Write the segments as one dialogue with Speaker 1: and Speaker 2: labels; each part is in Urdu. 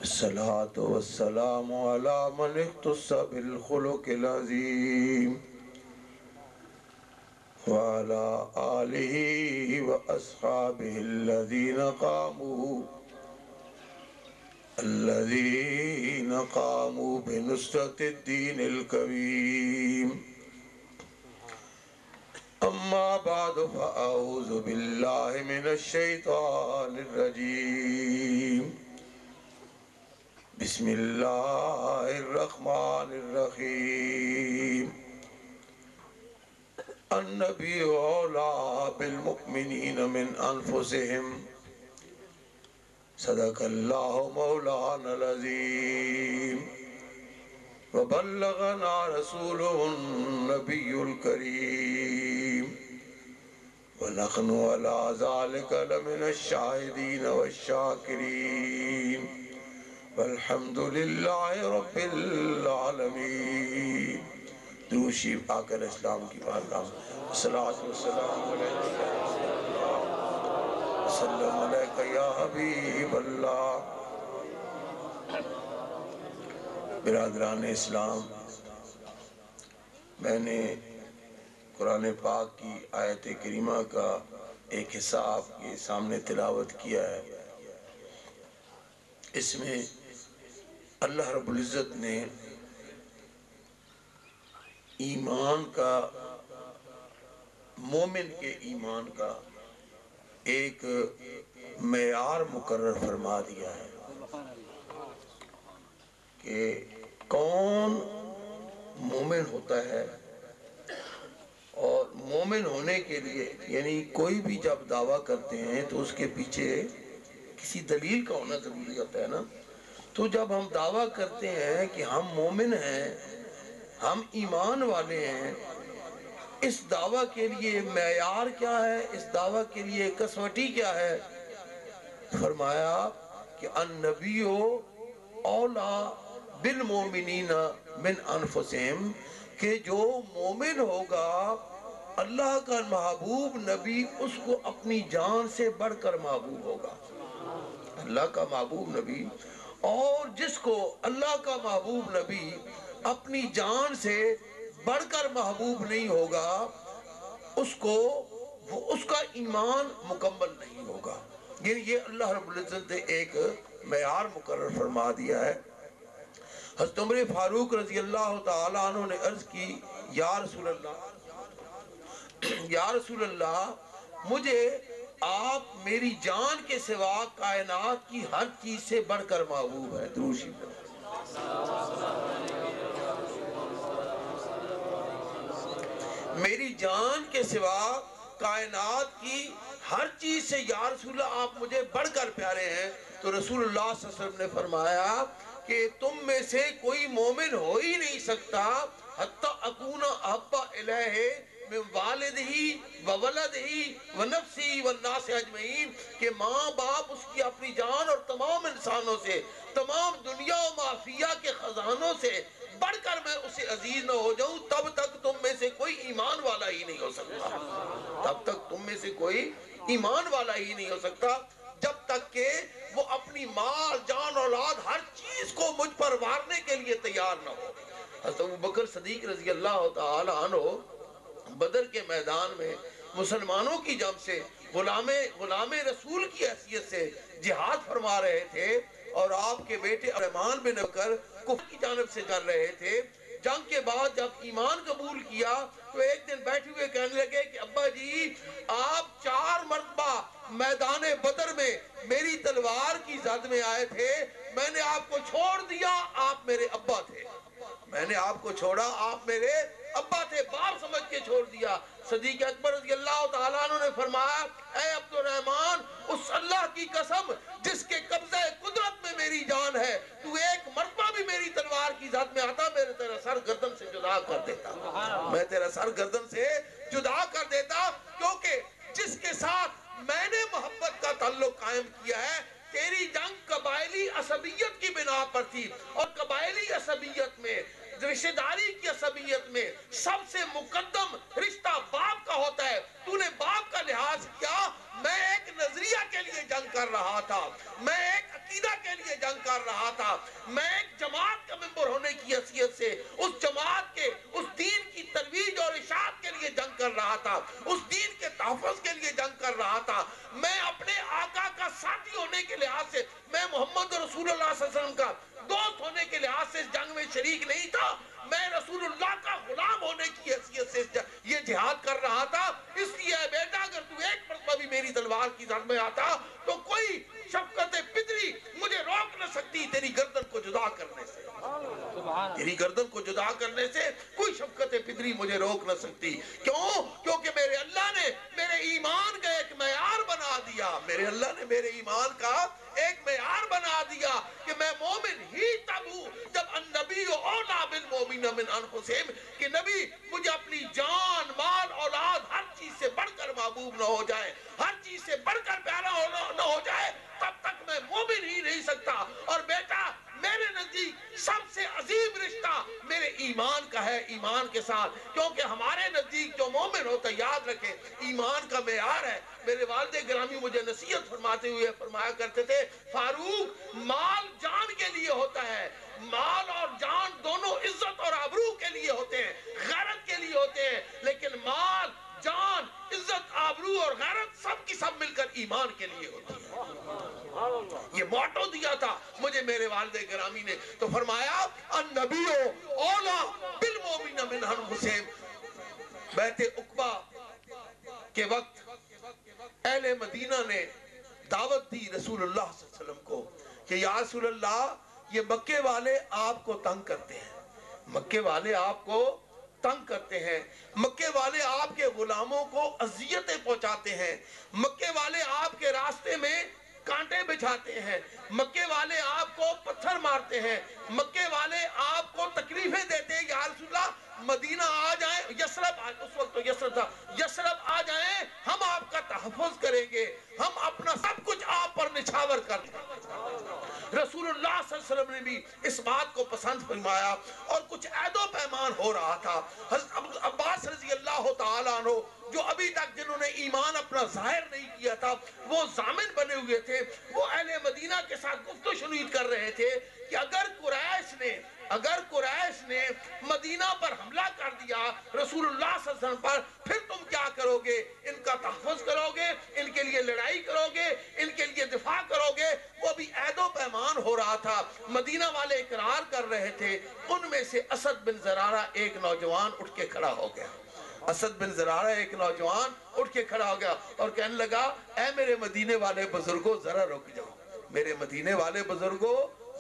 Speaker 1: الصلاة والسلام على من اختص بالخلق العظيم وعلى آله وأصحابه الذين قاموا بنصرة الدين الكريم. أما بعد فأعوذ بالله من الشيطان الرجيم. بسم الله الرحمن الرحيم. النبي أولى بالمؤمنين من أنفسهم. صدق الله مولانا العظيم. وبلغنا رسوله النبي الكريم. ونحن على ذلك لمن الشاهدين والشاكرين. والحمد لله رب العالمین. درود شریف آقا اسلام کی بارگاہ میں الصلاۃ والسلام علیکم وسلم علیک یا حبیب اللہ. برادران اسلام، میں نے قرآن پاک کی آیت کریمہ کا ایک حصہ آپ کے سامنے تلاوت کیا ہے. اس میں اللہ رب العزت نے ایمان کا، مومن کے ایمان کا ایک معیار مقرر فرما دیا ہے کہ کون مومن ہوتا ہے. اور مومن ہونے کے لیے یعنی کوئی بھی جب دعویٰ کرتے ہیں تو اس کے پیچھے کسی دلیل کا ہونا ضروری ہوتا ہے نا. تو جب ہم دعویٰ کرتے ہیں کہ ہم مومن ہیں، ہم ایمان والے ہیں، اس دعویٰ کے لیے معیار کیا ہے، اس دعویٰ کے لیے کسوٹی کیا ہے؟ فرمایا کہ النبی اولا بالمومنین من انفسہم، کہ جو مومن ہوگا اللہ کا محبوب نبی اس کو اپنی جان سے بڑھ کر محبوب ہوگا. اللہ کا محبوب نبی، اور جس کو اللہ کا محبوب نبی اپنی جان سے بڑھ کر محبوب نہیں ہوگا، اس کا ایمان مکمل نہیں ہوگا. یہ اللہ رب العزت نے ایک معیار مقرر فرما دیا ہے. حضرت عمر فاروق رضی اللہ تعالیٰ عنہ نے عرض کی، یا رسول اللہ، مجھے آپ میری جان کے سوا کائنات کی ہر چیز سے بڑھ کر محبوب ہے. درود شریف. میری جان کے سوا کائنات کی ہر چیز سے یا رسول اللہ آپ مجھے بڑھ کر پیارے ہیں. تو رسول اللہ صلی اللہ علیہ وسلم نے فرمایا کہ تم میں سے کوئی مومن ہو ہی نہیں سکتا حتی اکون احب الیہ من والدہ وولدہ ونفسہ والناس اجمعین، کہ ماں باپ اس کی اپنی جان اور تمام انسانوں سے، تمام دنیا و ما فیہا کے خزانوں سے بڑھ کر میں اسے عزیز نہ ہو جاؤں، تب تک تم میں سے کوئی ایمان والا ہی نہیں ہو سکتا. تب تک تم میں سے کوئی ایمان والا ہی نہیں ہو سکتا جب تک کہ وہ اپنی مال، جان، اولاد، ہر چیز کو مجھ پر وارنے کے لیے تیار نہ ہو. حضرت ابوبکر صدیق رضی اللہ تعالی عنہ بدر کے میدان میں مسلمانوں کی جنب سے غلام رسول کی حیثیت سے جہاد فرما رہے تھے، اور آپ کے بیٹے عثمان بن بکر کفر کی جانب سے کر رہے تھے. جنگ کے بعد جب ایمان قبول کیا تو ایک دن بیٹھے ہوئے کہنے لگے کہ ابا جی، آپ 4 مرتبہ میدان بدر میں میری تلوار کی زد میں آئے تھے، میں نے آپ کو چھوڑ دیا، آپ میرے ابا تھے. میں نے آپ کو چھوڑا، آپ میرے ابا تھے، باپ سمجھ کے چھوڑ دیا. صدیق اکبر رضی اللہ تعالیٰ عنہ نے فرمایا، اے عبد الرحمن، اس اللہ کی قسم جس کے قبضہ قدرت میں میری جان ہے، تو ایک مرتبہ بھی میری تلوار کی ذات میں آتا، میں تیرا سر گردن سے جدا کر دیتا. میں تیرا سر گردن سے جدا کر دیتا، کیونکہ جس کے ساتھ میں نے محبت کا تعلق قائم کیا ہے، تیری جنگ قبائلی عصبیت کی بنا پر تھی، اور قبائلی عصبیت میں رشتہ داری کی عصبیت میں سب سے مقدم رشتہ باپ کا ہوتا ہے. تو نے باپ کا لحاظ کیا. میں ایک نظریہ کے لیے جنگ کر رہا تھا, میں ایک عقیدہ کے لیے جنگ کر رہا تھا, میں ایک جماعت کا ممبر ہونے کی حیثیت سے اس جماعت کے, اس دین کی ترویج اور اشاعت کے لیے جنگ کر رہا تھا, اس دین کے تحفظ کے لیے جنگ کر رہا تھا. میں اپنے آقا کا ساتھی ہونے کے لحاظ سے, میں محمد رسول اللہ صلی اللہ علیہ وسلم کا دوست ہونے کے لحاظ سے اس جنگ میں شریک نہیں تھا. میں رسول اللہ کا غلام ہونے کی حیثیت سے یہ جہاد کر رہا تھا. اس لیے بیٹا اگر تو ایک مرتبہ بھی میری تلوار کی زد میں آتا تو کوئی شفقت پدری مجھے روک نہ سکتی تیری گردن کو جدا کرنے سے. تیری گردن کو جدا کرنے سے کوئی شفقت پدری مجھے روک نہ سکتی. کیوں؟ کیونکہ میرے اللہ نے میرے ایمان کا ایک معیار بنا دیا. میرے اللہ نے میرے ایمان کا ایک معیار بنا دیا کہ میں مومن ہی تب ہوں جب النبی اولا بالمومنین من انفسہم, کہ نبی مجھے اپنی جان, مال, اولاد ہر چیز سے بڑھ کر محبوب نہ ہو جائے, ہر چیز سے بڑھ کر پیارا نہ ہو جائے, تب تک میں مومن ہی نہیں سکتا. اور بیٹا میرے نزدیک سب سے عظیم رشتہ میرے ایمان کا ہے, ایمان کے ساتھ. کیونکہ ہمارے نزدیک جو مومن ہوتا ہے, یاد رکھیں, ایمان کا معیار ہے. میرے والد گرامی مجھے نصیحت فرماتے ہوئے فرمایا کرتے تھے, فاروق مال جان کے لیے ہوتا ہے, مال اور جان دونوں عزت اور آبرو کے لیے ہوتے ہیں, غیرت کے لیے ہوتے ہیں, لیکن مال, جان, عزت, آبرو اور غیرت سب کی سب مل کر ایمان کے لیے ہوتی ہے. یہ موٹو دیا تھا مجھے میرے والد گرامی نے. تو فرمایا النبی اولا بالمومنین من انفسہم. بیعت عقبہ کے وقت اہل مدینہ نے دعوت دی رسول اللہ صلی اللہ علیہ وسلم کو کہ یا رسول اللہ, یہ مکے والے آپ کو تنگ کرتے ہیں, مکے والے آپ کو تنگ کرتے ہیں, مکے والے آپ کے غلاموں کو اذیتیں پہنچاتے ہیں, مکے والے آپ کے راستے میں کانٹے بچھاتے ہیں, مکے والے آپ کو پتھر مارتے ہیں, مکے والے آپ کو تکلیفیں دیتے ہیں. یا رسول اللہ مدینہ آ جائیں, یثرب, اس وقت تو یثرب تھا, یثرب آ جائیں, ہم آپ کا تحفظ کریں گے, ہم اپنا سب کچھ آپ پر نچھاور کر دیں. رسول اللہ صلی اللہ علیہ وسلم نے بھی اس بات کو پسند فرمایا اور کچھ عہد و پیمان ہو رہا تھا. حضرت عباس رضی اللہ تعالیٰ عنہ جو ابھی تک جنہوں نے ایمان اپنا ظاہر نہیں کیا تھا وہ ضامن بنے ہوئے تھے, وہ اہل مدینہ کے ساتھ گفت و شنید کر رہے تھے کہ اگر قریش نے مدینہ پر حملہ کر دیا رسول اللہ صلی اللہ علیہ وسلم پر, پھر تم کیا کرو گے؟ ان کا تحفظ کرو گے, ان کے لیے لڑائی کرو گے, ان کے لیے دفاع کرو گے؟ وہ بھی عہد و پیمان ہو رہا تھا, مدینہ والے اقرار کر رہے تھے. ان میں سے اسد بن زرارہ ایک نوجوان اٹھ کے کھڑا ہو گیا. اسد بن زرارہ ایک نوجوان اٹھ کے کھڑا ہو گیا اور کہنے لگا, اے میرے مدینے والے بزرگوں ذرا رک جاؤ, میرے مدینے والے بزرگوں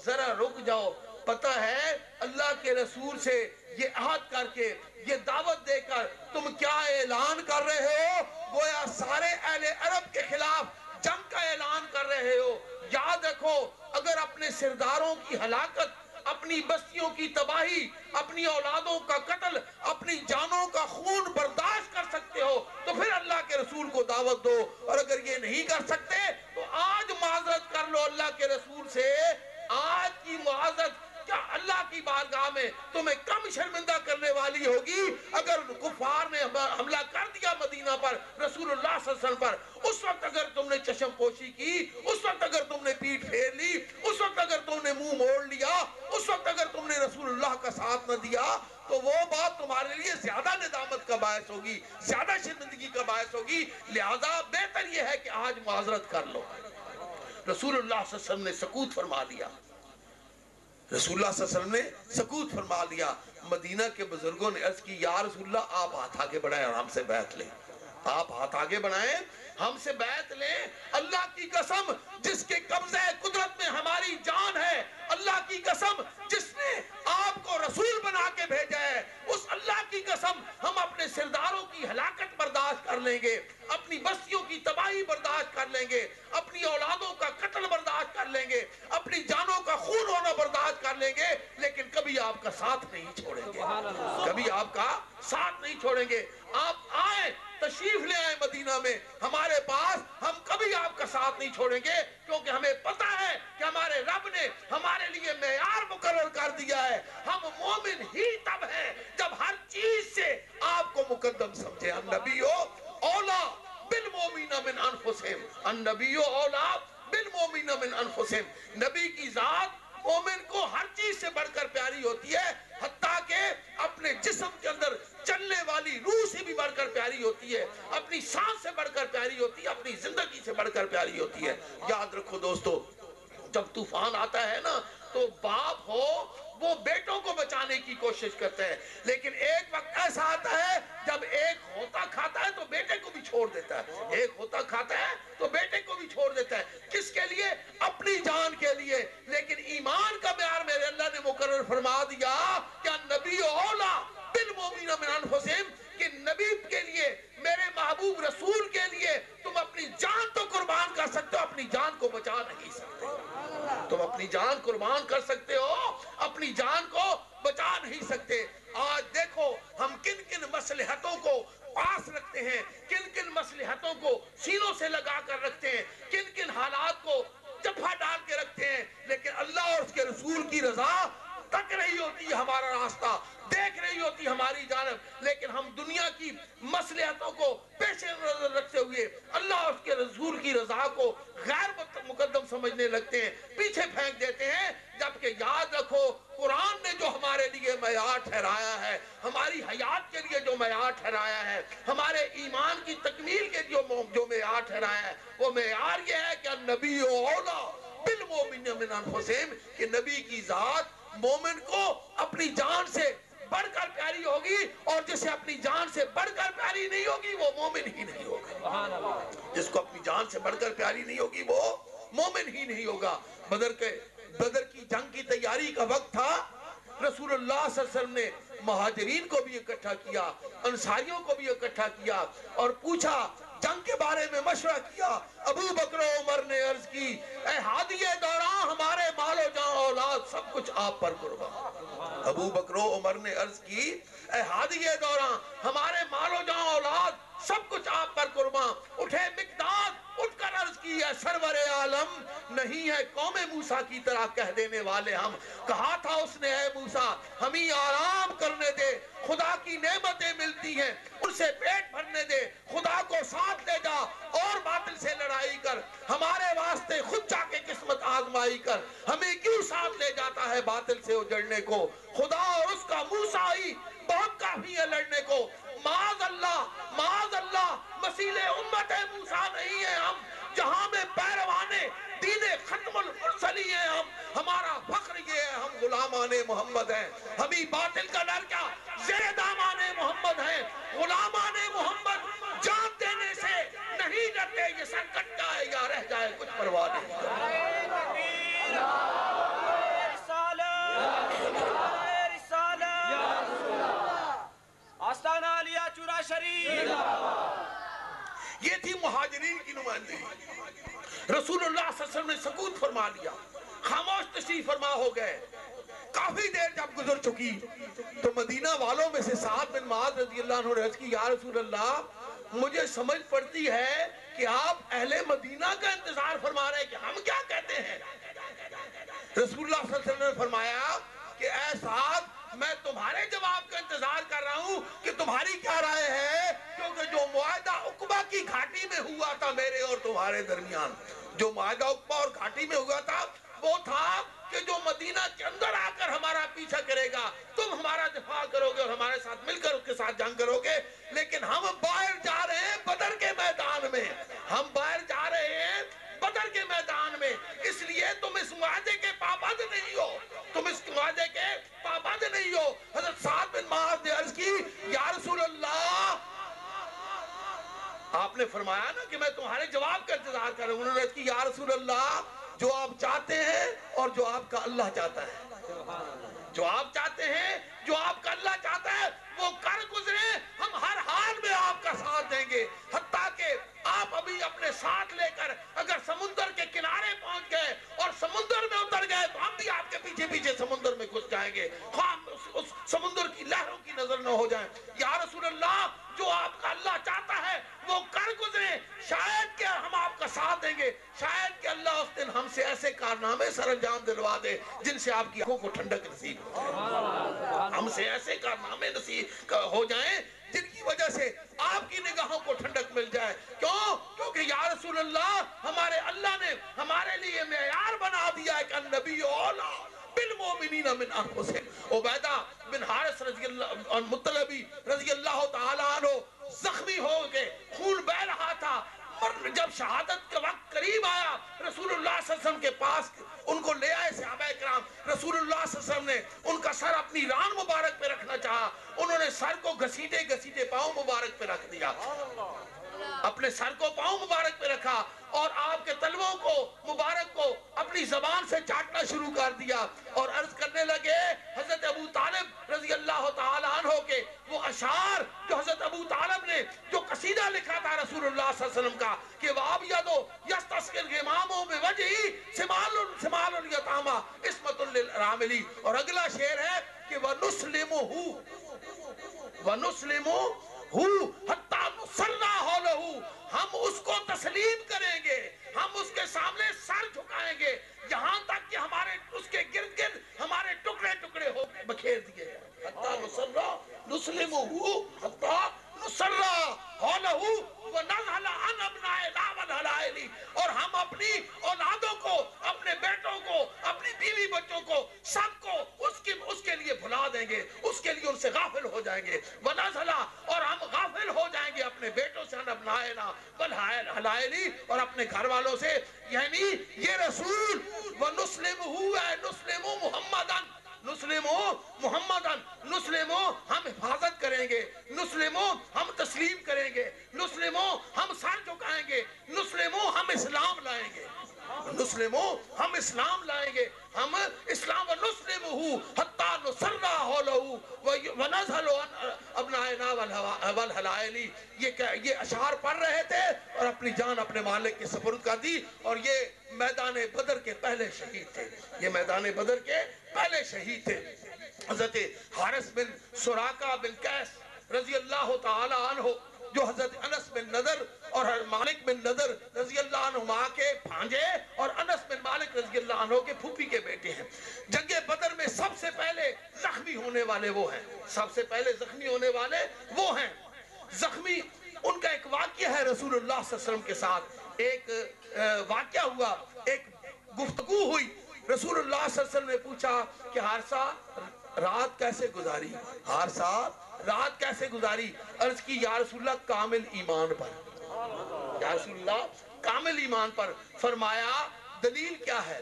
Speaker 1: ذرا رک جاؤ. پتہ ہے اللہ کے رسول سے یہ عہد کر کے, یہ دعوت دے کر تم کیا اعلان کر رہے ہو؟ گویا سارے اہل عرب کے خلاف جنگ کا اعلان کر رہے ہو. یاد رکھو, اگر اپنے سرداروں کی ہلاکت, اپنی بستیوں کی تباہی, اپنی اولادوں کا قتل, اپنی جانوں کا خون برداشت کر سکتے ہو تو پھر اللہ کے رسول کو دعوت دو, اور اگر یہ نہیں کر سکتے تو آج معذرت کر لو اللہ کے رسول سے. آج کی معذرت کیا اللہ کی بارگاہ میں تمہیں کم شرمندہ کرنے والی ہوگی اگر کفار نے حملہ کر دیا مدینہ پر, رسول اللہ صلی اللہ علیہ وسلم پر. اس وقت اگر تم نے چشم پوشی کی, اس وقت اگر تم نے پیٹھ پھیر لی, اس وقت اگر تم نے منہ موڑ لیا, اس وقت اگر تم نے رسول اللہ کا ساتھ نہ دیا, تو وہ بات تمہارے لیے زیادہ ندامت کا باعث ہوگی, زیادہ شرمندگی کا باعث ہوگی. لہذا بہتر یہ ہے کہ آج معذرت کر لو. رسول اللہ صلی اللہ علیہ وسلم نے سکوت فرما دیا. رسول اللہ صلی اللہ علیہ وسلم نے سکوت فرما دیا. مدینہ کے بزرگوں نے عرض کی, یا رسول اللہ آپ ہاتھ آگے بڑھائیں اور ہم سے بیعت لیں, آپ ہاتھ آگے بڑھائیں, ہم سے بیعت لیں. اللہ کی قسم جس کے قبضہ قدرت میں ہماری جان ہے, اللہ کی قسم جس نے آپ کو رسول بنا کے بھیجا ہے, اس اللہ کی قسم ہم اپنے سرداروں کی ہلاکت برداشت کر لیں گے, اپنی بستیوں کی تباہی برداشت کر لیں گے, اپنی اولادوں کا قتل برداشت کر لیں گے, اپنی جانوں کا خون ہونا برداشت کر لیں گے, لیکن کبھی آپ کا ساتھ نہیں چھوڑیں گے, کبھی آپ کا ساتھ نہیں چھوڑیں گے. آپ آئیں, تشریف لے آئیں مدینہ میں ہمارے پاس, ہم کبھی آپ کا ساتھ نہیں چھوڑیں گے، کیونکہ ہمیں پتا ہے کہ ہمارے رب نے ہمارے لیے معیار مقرر کر دیا ہے۔ ہم مومن ہی تب ہیں جب ہر چیز سے آپ کو مقدم سمجھے۔ النبی اولا بالمومنین من انفسہم، النبی اولا بالمومنین من انفسہم، نبی کی ذات مومن کو ہر چیز سے بڑھ کر پیاری ہوتی ہے، حتیٰ کہ اپنے جسم کے اندر چلنے والی روح سے بھی بڑھ کر پیاری ہوتی ہے، اپنی سانس سے بڑھ کر پیاری ہوتی ہے، اپنی زندگی سے بڑھ کر پیاری ہوتی ہے۔ یاد رکھو دوستو، جب طوفان آتا ہے نا تو باپ ہو وہ بیٹوں کو بچانے کی کوشش کرتا ہے، لیکن ایک وقت ایسا آتا ہے جب ایک ہوتا کھاتا ہے تو بیٹے کو بھی چھوڑ دیتا ہے، ایک ہوتا کھاتا ہے تو بیٹے کو بھی چھوڑ دیتا ہے۔ کس کے لیے؟ اپنی جان کے لیے۔ لیکن ایمان کا معیار میرے اللہ نے مقرر فرما دیا کہ نبی اولا بالمومنین من انفسہم، کہ نبی کے لیے، میرے محبوب رسول کے لیے تم اپنی جان تو قربان کر سکتے ہو، اپنی جان کو بچا نہیں سکتے۔ تم اپنی جان قربان کر سکتے ہو، اپنی جان کو بچا نہیں سکتے۔ آج دیکھو ہم کن کن مصلحتوں کو پاس رکھتے ہیں، کن کن مصلحتوں کو سینوں سے لگا کر رکھتے ہیں، کن کن حالات کو جفا ڈال کے رکھتے ہیں، لیکن اللہ اور اس کے رسول کی رضا تک رہی ہوتی ہے ہمارا راستہ، دیکھ رہی ہوتی ہماری جانب، لیکن ہم دنیا کی مصلحتوں کو پیش نظر رکھتے ہوئے اللہ اور اس کے رسول کی رضا کو غیر مقدم سمجھنے لگتے ہیں، پیچھے پھینک دیتے ہیں۔ جبکہ یاد رکھو قرآن نے جو ہمارے لیے معیار ٹھہرایا ہے، ہماری حیات کے لیے جو معیار ٹھہرایا ہے، ہمارے ایمان کی تکمیل کے جو معیار ٹھہرایا ہے، وہ معیار یہ ہے کہ النبی اولا بالمومنین من انفسہم، کہ نبی کی ذات مومن کو اپنی جان سے بڑھ کر پیاری ہوگی، اور جسے اپنی جان سے بڑھ کر پیاری نہیں ہوگی وہ مومن ہی نہیں ہوگا۔ جس کو اپنی جان سے بڑھ کر پیاری نہیں ہوگی وہ مومن ہی نہیں ہوگا۔ بدر کی جنگ کی تیاری کا وقت تھا، رسول اللہ صلی اللہ علیہ وسلم نے مہاجرین کو بھی اکٹھا کیا، انصاریوں کو بھی اکٹھا کیا اور پوچھا، جنگ کے بارے میں مشورہ کیا۔ ابو بکر و عمر نے عرض کی، اے ہادی دوران، ہمارے مال و جان اولاد سب کچھ آپ پر قربان۔ ابو بکر و عمر نے عرض کی، اے ہادی دوران، ہمارے مال و جان اولاد سب کچھ آپ پر قربان۔ اٹھے مقداد، اٹھ کر عرض کی، اے سرور عالم، نہیں ہے قوم موسیٰ کی طرح کہہ دینے والے ہم۔ کہا تھا اس نے، اے موسیٰ ہمیں آرام کرنے دے، خدا کی نعمتیں ملتی ہیں، ان سے پیٹ بھرنے دے، خدا کو ساتھ لے جا اور باطل سے لڑائی کر، ہمارے واسطے خود جا کے قسمت آزمائی کر، ہمیں کیوں ساتھ لے جاتا ہے باطل سے اجڑنے کو؟ خدا اور اس کا موسیٰ ہی بہت کافی ہے لڑنے کو۔ معاذ اللہ، مسیل امت موسیٰ نہیں ہے ہم، جہاں میں پیروانے دین ختم المرسلی ہیں ہم، ہمارا فخر یہ ہے ہم غلامان محمد ہیں، ہمیں باطل کا ڈر کیا، زیر دامان محمد ہیں، غلامان محمد جان دینے سے نہیں ڈرتے، یہ سر کٹ جائے یا رہ جائے کچھ پرواہ نہیں۔
Speaker 2: آستانہ علیہ چورا شریف۔
Speaker 1: یہ تھی مہاجرین کی نمائندگی۔ رسول اللہ صلی اللہ علیہ وسلم نے سکوت فرما لیا، خاموش تشریف فرما ہو گئے۔ کافی دیر جب گزر چکی تو مدینہ والوں میں سے سعد بن معاذ رضی اللہ عنہ نے عرض کی، یا رسول اللہ، مجھے سمجھ پڑتی ہے کہ آپ اہل مدینہ کا انتظار فرما رہے ہیں کہ ہم کیا کہتے ہیں۔ رسول اللہ صلی اللہ علیہ وسلم نے فرمایا کہ اے سعد، میں تمہارے جواب کا انتظار کر رہا ہوں کہ تمہاری کیا رائے ہے، کیونکہ جو معاہدہ عقبہ کی گھاٹی میں ہوا تھا میرے اور تمہارے درمیان، جو معاہدہ عقبہ اور گھاٹی میں ہوا تھا وہ تھا کہ جو مدینہ کے اندر آ کر ہمارا پیچھا کرے گا تم ہمارا دفاع کرو گے اور ہمارے ساتھ مل کر اس کے ساتھ جنگ کرو گے، لیکن ہم باہر جا رہے ہیں بدر کے میدان میں، ہم باہر جا رہے ہیں بدر کے میدان میں، اس لیے تم اس معاہدے کے پابند نہیں ہو، تم اس معاہدے کے پابند نہیں ہو۔ حضرت سعد بن معاذ نے عرض کی، یا رسول اللہ، آپ نے فرمایا نا کہ میں تمہارے جواب کا انتظار کر رہا ہوں۔ انہوں نے عرض کی، یا رسول اللہ، جو آپ چاہتے ہیں اور جو آپ کا اللہ چاہتا ہے، جو آپ چاہتے ہیں، جو آپ کا اللہ چاہتا ہے وہ کر گزرے، ہم ہر حال میں آپ کا ساتھ دیں گے، حتیٰ کہ آپ ابھی اپنے ساتھ لے کر اگر سمندر کے کنارے پہنچ گئے اور سمندر میں اتر گئے تو ہم بھی آپ کے پیچھے پیچھے سمندر میں گھس جائیں گے، ہم اس سمندر کی لہروں کی نظر نہ ہو جائیں۔ یا رسول اللہ، جو آپ کا اللہ چاہتا ہے وہ کر گزرے، شاید کہ ہم آپ کا کا ساتھ دیں گے شاید کہ اللہ اس دن ہم سے ایسے کارنامے سر انجام دلوا دے جن سے آپ کی آنکھوں کو ٹھنڈک نصیب ہو، ہم سے ایسے کارنامے نصیب ہو جائیں جن کی وجہ سے آپ کی نگاہوں کو ٹھنڈک مل جائے۔ کیوں؟ کیونکہ یا رسول اللہ ہمارے اللہ نے ہمارے لیے معیار بنا دیا ہے کہ النبی اولا بالمؤمنین من انفسہم۔ عبیدہ بن حارث رضی اللہ اور مطلبی رضی اللہ تعالیٰ عنہ زخمی ہو گئے، خون بہ رہا تھا، اور جب شہادت کا وقت قریب آیا رسول اللہ صلی اللہ علیہ وسلم کے پاس ان کو لے آئے صحابہ کرام۔ رسول اللہ صلی اللہ علیہ وسلم نے ان کا سر اپنی ران مبارک پہ رکھنا چاہا، انہوں نے سر کو گھسیٹے گھسیٹے پاؤں مبارک پہ رکھ دیا، اپنے سر کو پاؤں مبارک پہ رکھا اور آپ کے تلووں کو مبارک کو اپنی زبان سے چاٹنا شروع کر دیا اور عرض کرنے لگے حضرت ابو طالب رضی اللہ تعالیٰ عنہ کے وہ اشعار جو حضرت ابو طالب نے جو قصیدہ لکھا تھا رسول اللہ صلی اللہ علیہ وسلم کا کہ وَابْيَدُ يَسْتَسْقِي الْغِمَامُ بِوَجْهِهِ سِمَالُ الْيَتَامَى عِصْمَةٌ لِلْأَرَامِلِ۔ اور اگلا شعر ہے کہ وَنُسْلِمُهُ حَتَّى نُصَرَّ حَوْلَهُ، ہم اس کو تسلیم کریں گے، ہم اس کے سامنے سر جھکائیں گے یہاں تک کہ ہمارے اس کے گرد گرد ہمارے ٹکڑے ٹکڑے ہو بکھیر دیے ہیں۔ حَتَّى نُسَلِّمُهُ حَتَّى نُصَرَّ حَوْلَهُ وَنَذْهَلَ عَنْ أَبْنَائِنَا وَالْحَلَائِلِ، اور ہم اپنی اولادوں کو، اپنے بیٹوں کو، اپنی بیوی بچوں کو، سب کو اس کے لیے بھلا دیں گے، اس کے لیے ان سے غافل ہو جائیں گے۔ وَنَذْهَلَ، اور ہم غافل ہو جائیں گے اپنے بیٹوں سے، عَنْ أَبْنَائِنَا وَالْحَلَائِلِ، اور اپنے گھر والوں سے۔ یعنی یہ رسول وَنُسْلِمُهُ اے نُسْلِمُ مُحَمَّدًا، نُسْلِمُ محمدًا، نُسْلِمُ ہم حفاظت کریں گے، نُسْلِمُ ہم تسلیم کریں گے، نُسْلِمُ ہم سر جھکائیں گے، نُسْلِمُ ہم اسلام لائیں گے، نُسْلِمُ ہم اسلام لائیں گے، ہم اسلام وَنُسْلِمُهُ حَتَّى نُصَرَّ حَوْلَهُ وَنَذْهَلُ عَنْ أَبْنَائِنَا وَالْحَلَائِلِ۔ یہ اشعار پڑھ رہے تھے اور اپنی جان اپنے مالک کے سپرد کر دی، اور یہ میدان بدر کے پہلے شہید تھے، یہ میدان بدر کے پہلے شہید تھے۔ حضرت حارث بن سراقہ بن قیس رضی اللہ تعالی عنہ جو حضرت انس بن نضر اور مالک بن نضر رضی اللہ عنہما کے بھانجے اور انس بن مالک رضی اللہ عنہ کے پھوپھی کے بیٹے ہیں۔ جنگ بدر میں سب سے پہلے زخمی ہونے والے وہ ہیں، سب سے پہلے زخمی ہونے والے وہ ہیں۔ زخمی ان کا ایک واقعہ ہے رسول اللہ صلی اللہ علیہ وسلم کے ساتھ، ایک واقعہ ہوا، ایک گفتگو ہوئی۔ رسول اللہ صلی اللہ علیہ وسلم نے پوچھا کہ حارثہ رات کیسے گزاری، حارثہ رات کیسے گزاری؟ عرض کی یا رسول اللہ کامل ایمان پر، یا رسول اللہ کامل ایمان پر۔ فرمایا دلیل کیا ہے؟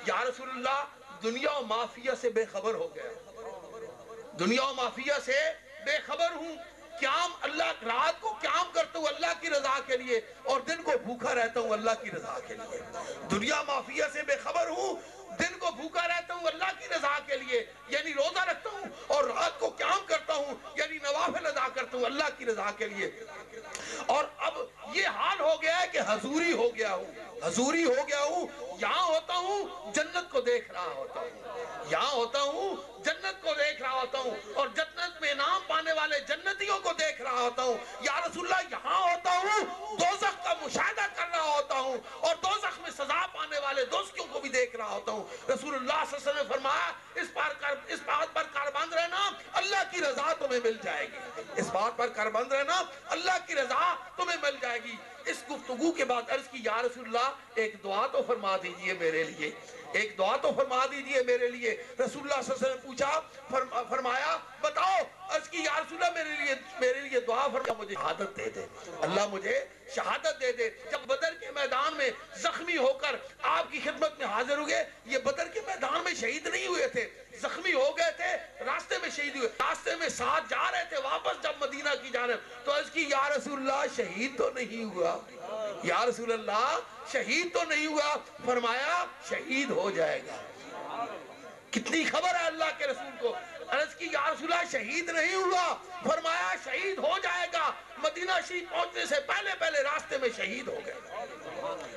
Speaker 1: یا رسول اللہ دنیا و مافیہ سے بے خبر ہو گیا، دنیا و مافیہ سے بے خبر ہوں، قیام اللہ رات کو قیام کرتا ہوں اللہ کی رضا کے لیے اور دن کو بھوکا رہتا ہوں اللہ کی رضا کے لیے، دنیا مافیہ سے بے خبر ہوں، دن کو بھوکا رہتا ہوں اللہ کی رضا کے لیے یعنی روزہ رکھتا ہوں، اور رات کو قیام کرتا ہوں یعنی نوافل ادا کرتا ہوں اللہ کی رضا کے لیے، اور اب یہ حال ہو گیا ہے کہ حضوری ہو گیا ہوں، حضوری ہو گیا ہوں، یہاں ہوتا ہوں جنت کو دیکھ رہا ہوتا ہوں، یہاں ہوتا ہوں جنت کو دیکھ رہا ہوتا ہوں، اور جنت میں انعام پانے والے جنتیوں کو دیکھ رہا ہوتا ہوں۔ یا رسول اللہ یہاں ہوتا ہوں دوزخ کا مشاہدہ کر رہا ہوتا ہوں، اور دوزخ میں سزا پانے والے دوزخیوں کو بھی دیکھ رہا ہوتا ہوں۔ رسول اللہ صلی اللہ علیہ وسلم نے فرمایا اس بات پر کاربند رہنا اللہ کی رضا تمہیں مل جائے گی، اس بات پر کاربند رہنا اللہ کی رضا تمہیں مل جائے گی۔ اس گفتگو کے بعد عرض کی یا رسول اللہ ایک دعا تو فرما دیجئے میرے لیے، ایک دعا تو فرما دیجئے میرے لیے۔ رسول اللہ صلی اللہ علیہ وسلم نے پوچھا، فرمایا بتاؤ۔ عرض کی یا رسول اللہ میرے لیے دعا فرما، مجھے شہادت دے دے، اللہ مجھے شہادت دے دے۔ جب بدر کے میدان میں زخمی ہو کر آپ کی خدمت میں حاضر ہوئے، یہ بدر کے میدان میں شہید نہیں ہوئے تھے، زخمی ہو گئے تھے، راستے میں شہید ہوئے، راستے میں ساتھ جا رہے تھے واپس جب مدینہ کی جانب، تو عرض کی یا رسول اللہ شہید تو نہیں ہوا، یا رسول اللہ شہید تو نہیں ہوا؟ فرمایا شہید ہو جائے گا۔ کتنی خبر ہے اللہ کے رسول کو۔ عرض کی یا رسول اللہ شہید نہیں ہوا؟ فرمایا شہید ہو جائے گا۔ مدینہ شریف پہنچنے سے پہلے راستے میں شہید ہو گئے۔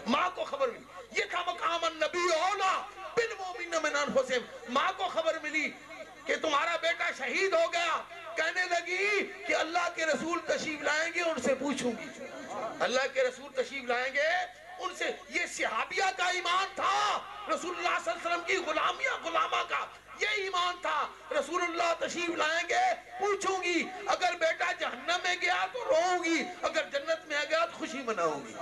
Speaker 1: ماں کو خبر ملی، یہ تھا مقام النبی اولا بالمؤمنین من انفسہم۔ ماں کو خبر ملی کہ تمہارا بیٹا شہید ہو گیا، کہنے لگی کہ اللہ کے رسول تشریف لائیں گے ان سے پوچھوں گی، اللہ کے رسول تشریف لائیں گے ان سے یہ صحابیہ کا ایمان تھا، رسول اللہ صلی اللہ علیہ وسلم کی غلامہ کا یہ ایمان تھا۔ رسول اللہ تشریف لائیں گے، پوچھوں گی اگر بیٹا جہنم میں گیا تو روؤں گی، اگر جنت میں گیا تو خوشی مناؤں گی۔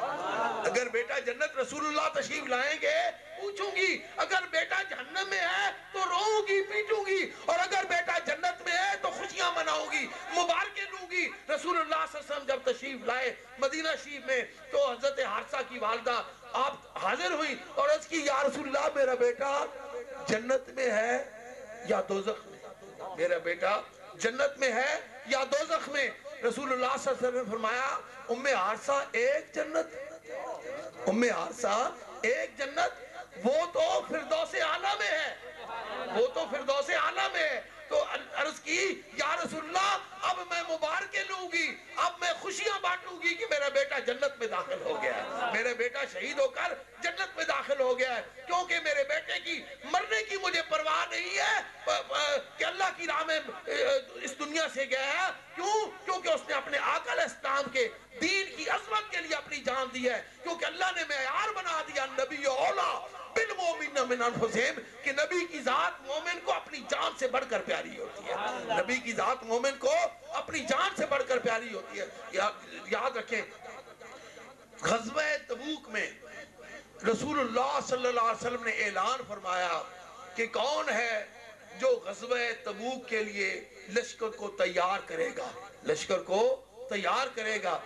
Speaker 1: اگر بیٹا جنت، رسول اللہ تشریف لائیں گے، پوچھوں گی اگر بیٹا جہنم میں ہے تو روؤں گی، پیٹوں گی، اور اگر بیٹا جنت میں ہے تو خوشیاں مناؤں گی، مبارکیں لوں گی۔ رسول اللہ صلی اللہ علیہ وسلم جب تشریف لائے مدینہ شریف میں تو حضرت حارثہ کی والدہ آپ حاضر ہوئی اور عرض کی یا رسول اللہ میرا بیٹا جنت میں ہے یا دوزخ میں؟ میرا بیٹا جنت میں ہے یا دوزخ میں؟ رسول اللہ صلی اللہ علیہ وسلم نے فرمایا ام حارثہ ایک جنت، ام حارثہ ایک جنت، وہ تو فردوس اعلیٰ میں ہے، وہ تو فردوس اعلیٰ میں ہے۔ تو عرض کی یا رسول اللہ اب میں مبارکیں لوں گی، اب میں خوشیاں بانٹوں گی کہ میرا بیٹا جنت میں داخل ہو گیا ہے، میرا بیٹا شہید ہو کر جنت میں داخل ہو گیا ہے، کیونکہ میرے بیٹے کی مرنے کی مجھے پرواہ نہیں ہے کہ اللہ کی راہ میں اس دنیا سے گیا ہے۔ کیوں؟ کیونکہ اس نے اپنے آقا علیہ السلام کے دین کی عظمت کے لیے اپنی جان دی ہے، کیونکہ اللہ نے معیار بنا دیا نبی اولا بالمومنین من انفسہم کہ نبی کی ذات مومن کو اپنی جان سے بڑھ کر پیاری ہوتی ہے، نبی کی ذات مومن کو اپنی جان سے بڑھ کر پیاری ہوتی ہے۔ یاد رکھیں غزوہ تبوک میں رسول اللہ صلی اللہ علیہ وسلم نے اعلان فرمایا کہ کون ہے جو غزوہ تبوک کے لیے لشکر کو تیار کرے گا، لشکر کو تیار کرے گا۔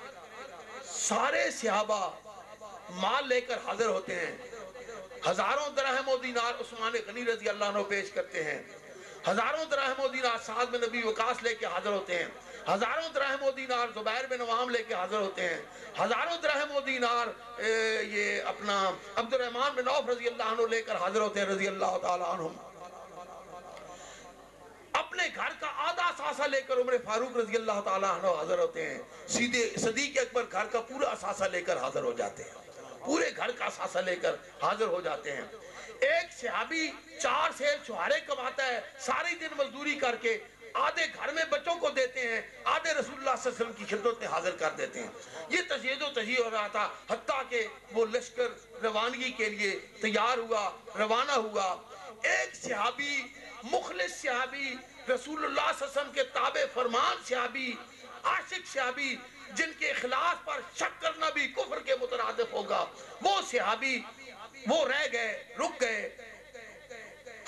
Speaker 1: سارے صحابہ مال لے کر حاضر ہوتے ہیں، ہزاروں درہم و دینار عثمان غنی رضی اللہ عنہ پیش کرتے ہیں، ہزاروں درہم و دینار سعد بن نبی وقاص لے کے حاضر ہوتے ہیں، ہزاروں درہم و دینار زبیر بن عوام لے کے حاضر ہوتے ہیں، ہزاروں درہم و دینار یہ اپنا عبد الرحمن بن عوف رضی اللہ عنہ لے کر حاضر ہوتے ہیں رضی اللہ تعالیٰ عنہم۔ اپنے گھر کا آدھا اثاثہ لے کر عمر فاروق رضی اللہ تعالیٰ عنہ حاضر ہوتے ہیں، سیدھے صدیق اکبر گھر کا پورا اثاثہ لے کر حاضر ہو جاتے ہیں، پورے گھر کا اثاثہ لے کر حاضر ہو جاتے ہیں۔ ایک صحابی 4 سیل چھہارے کماتا ہے، ساری دن مزدوری کر کے آدھے گھر میں بچوں کو دیتے ہیں، آدھے رسول اللہ صلی اللہ علیہ وسلم کی خدمت میں حاضر کر دیتے ہیں۔ یہ تجہیز و تجہیز ہو رہا تھا، حتیٰ کہ وہ لشکر روانگی کے لیے تیار ہوا، روانہ ہوا۔ ایک صحابی، مخلص صحابی، رسول اللہ صلی اللہ علیہ وسلم کے تابع فرمان صحابی، عاشق صحابی، جن کے اخلاص پر شک کرنا بھی کفر کے مترادف ہوگا، وہ صحابی وہ رہ گئے، رک گئے،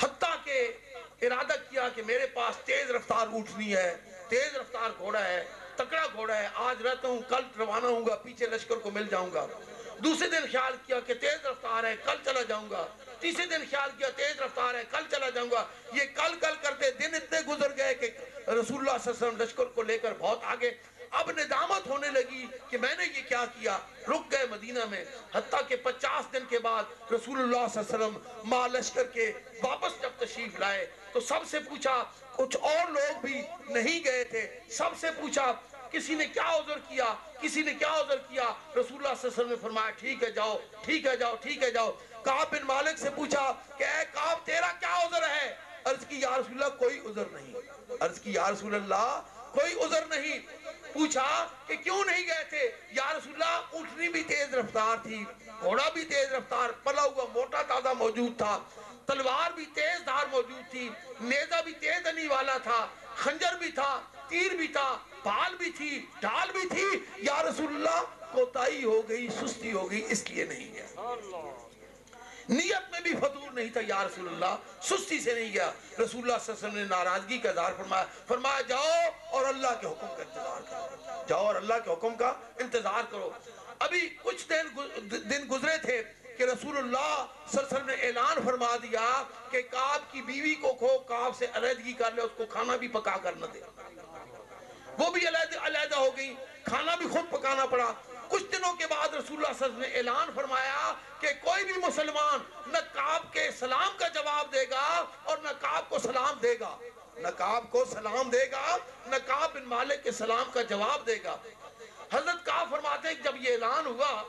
Speaker 1: حتیٰ کہ ارادہ کیا کہ میرے پاس تیز رفتار اونٹنی ہے، تیز رفتار گھوڑا ہے، تکڑا گھوڑا ہے، آج رہتا ہوں کل روانہ ہوں گا، پیچھے لشکر کو مل جاؤں گا۔ دوسرے دن خیال کیا کہ تیز رفتار ہے، کل چلا جاؤں گا۔ تیسرے دن خیال کیا تیز رفتار ہے، کل چلا جاؤں گا۔ یہ کل کرتے دن اتنے گزر گئے کہ رسول اللہ صلی اللہ علیہ وسلم لشکر کو لے کر بہت آگے۔ اب ندامت ہونے لگی کہ میں نے یہ کیا کیا، رک گئے مدینہ میں، حتیٰ کہ 50 دن کے بعد رسول اللہ صلی اللہ علیہ وسلم مع لشکر کے واپس جب تشریف لائے تو سب سے پوچھا، کچھ اور لوگ بھی نہیں گئے تھے، سب سے پوچھا کسی نے کیا عذر کیا، کسی نے کیا عذر کیا؟ رسول اللہ صلی اللہ علیہ وسلم نے فرمایا ٹھیک ہے جاؤ، ٹھیک ہے جاؤ، ٹھیک ہے جاؤ۔ کعب بن مالک سے پوچھا کہ اے کعب تیرا کیا عذر ہے؟ عرض کی یا رسول اللہ کوئی عذر نہیں، عرض کی یا رسول اللہ کوئی عذر نہیں۔ پوچھا کہ کیوں نہیں گئے تھے؟ یا رسول اللہ اونٹنی بھی تیز رفتار تھی، گھوڑا بھی تیز رفتار پلا ہوا موٹا تازہ موجود تھا، تلوار بھی تیز دھار موجود تھی، نیزہ بھی تیز دنی والا تھا، خنجر بھی تھا، تیر بھی تھا، بھال بھی تھی، ڈھال بھی تھی۔ یا رسول اللہ کوتاہی ہو گئی، سستی ہو گئی، اس لیے نہیں گیا۔ نیت میں بھی فضول نہیں تھا، یا رسول اللہ سستی سے نہیں گیا۔ رسول اللہ صلی اللہ علیہ وسلم نے ناراضگی کا اظہار فرمایا، فرمایا جاؤ اور اللہ کے حکم کا انتظار کرو، جاؤ اور اللہ کے حکم کا انتظار کرو۔ ابھی کچھ دن گزرے تھے کہ رسول اللہ صلی اللہ علیہ وسلم نے اعلان فرما دیا کہ کعب کی بیوی کو کہو کعب سے علیحدگی کر لے، اس کو کھانا بھی پکا کر نہ دے۔ وہ بھی علیحدہ ہو گئی، کھانا بھی خود پکانا پڑا۔ کچھ دنوں کے بعد رسول اللہ صلی اللہ علیہ وسلم نے اعلان فرمایا کہ کوئی بھی مسلمان نہ کعب کے سلام کا جواب دے گا اور نہ کعب کو سلام دے گا، نہ کعب کو سلام دے گا، نہ کعب بن مالک کے سلام کا جواب دے گا۔ حضرت کعب فرماتے ہیں کہ جب یہ اعلان ہوا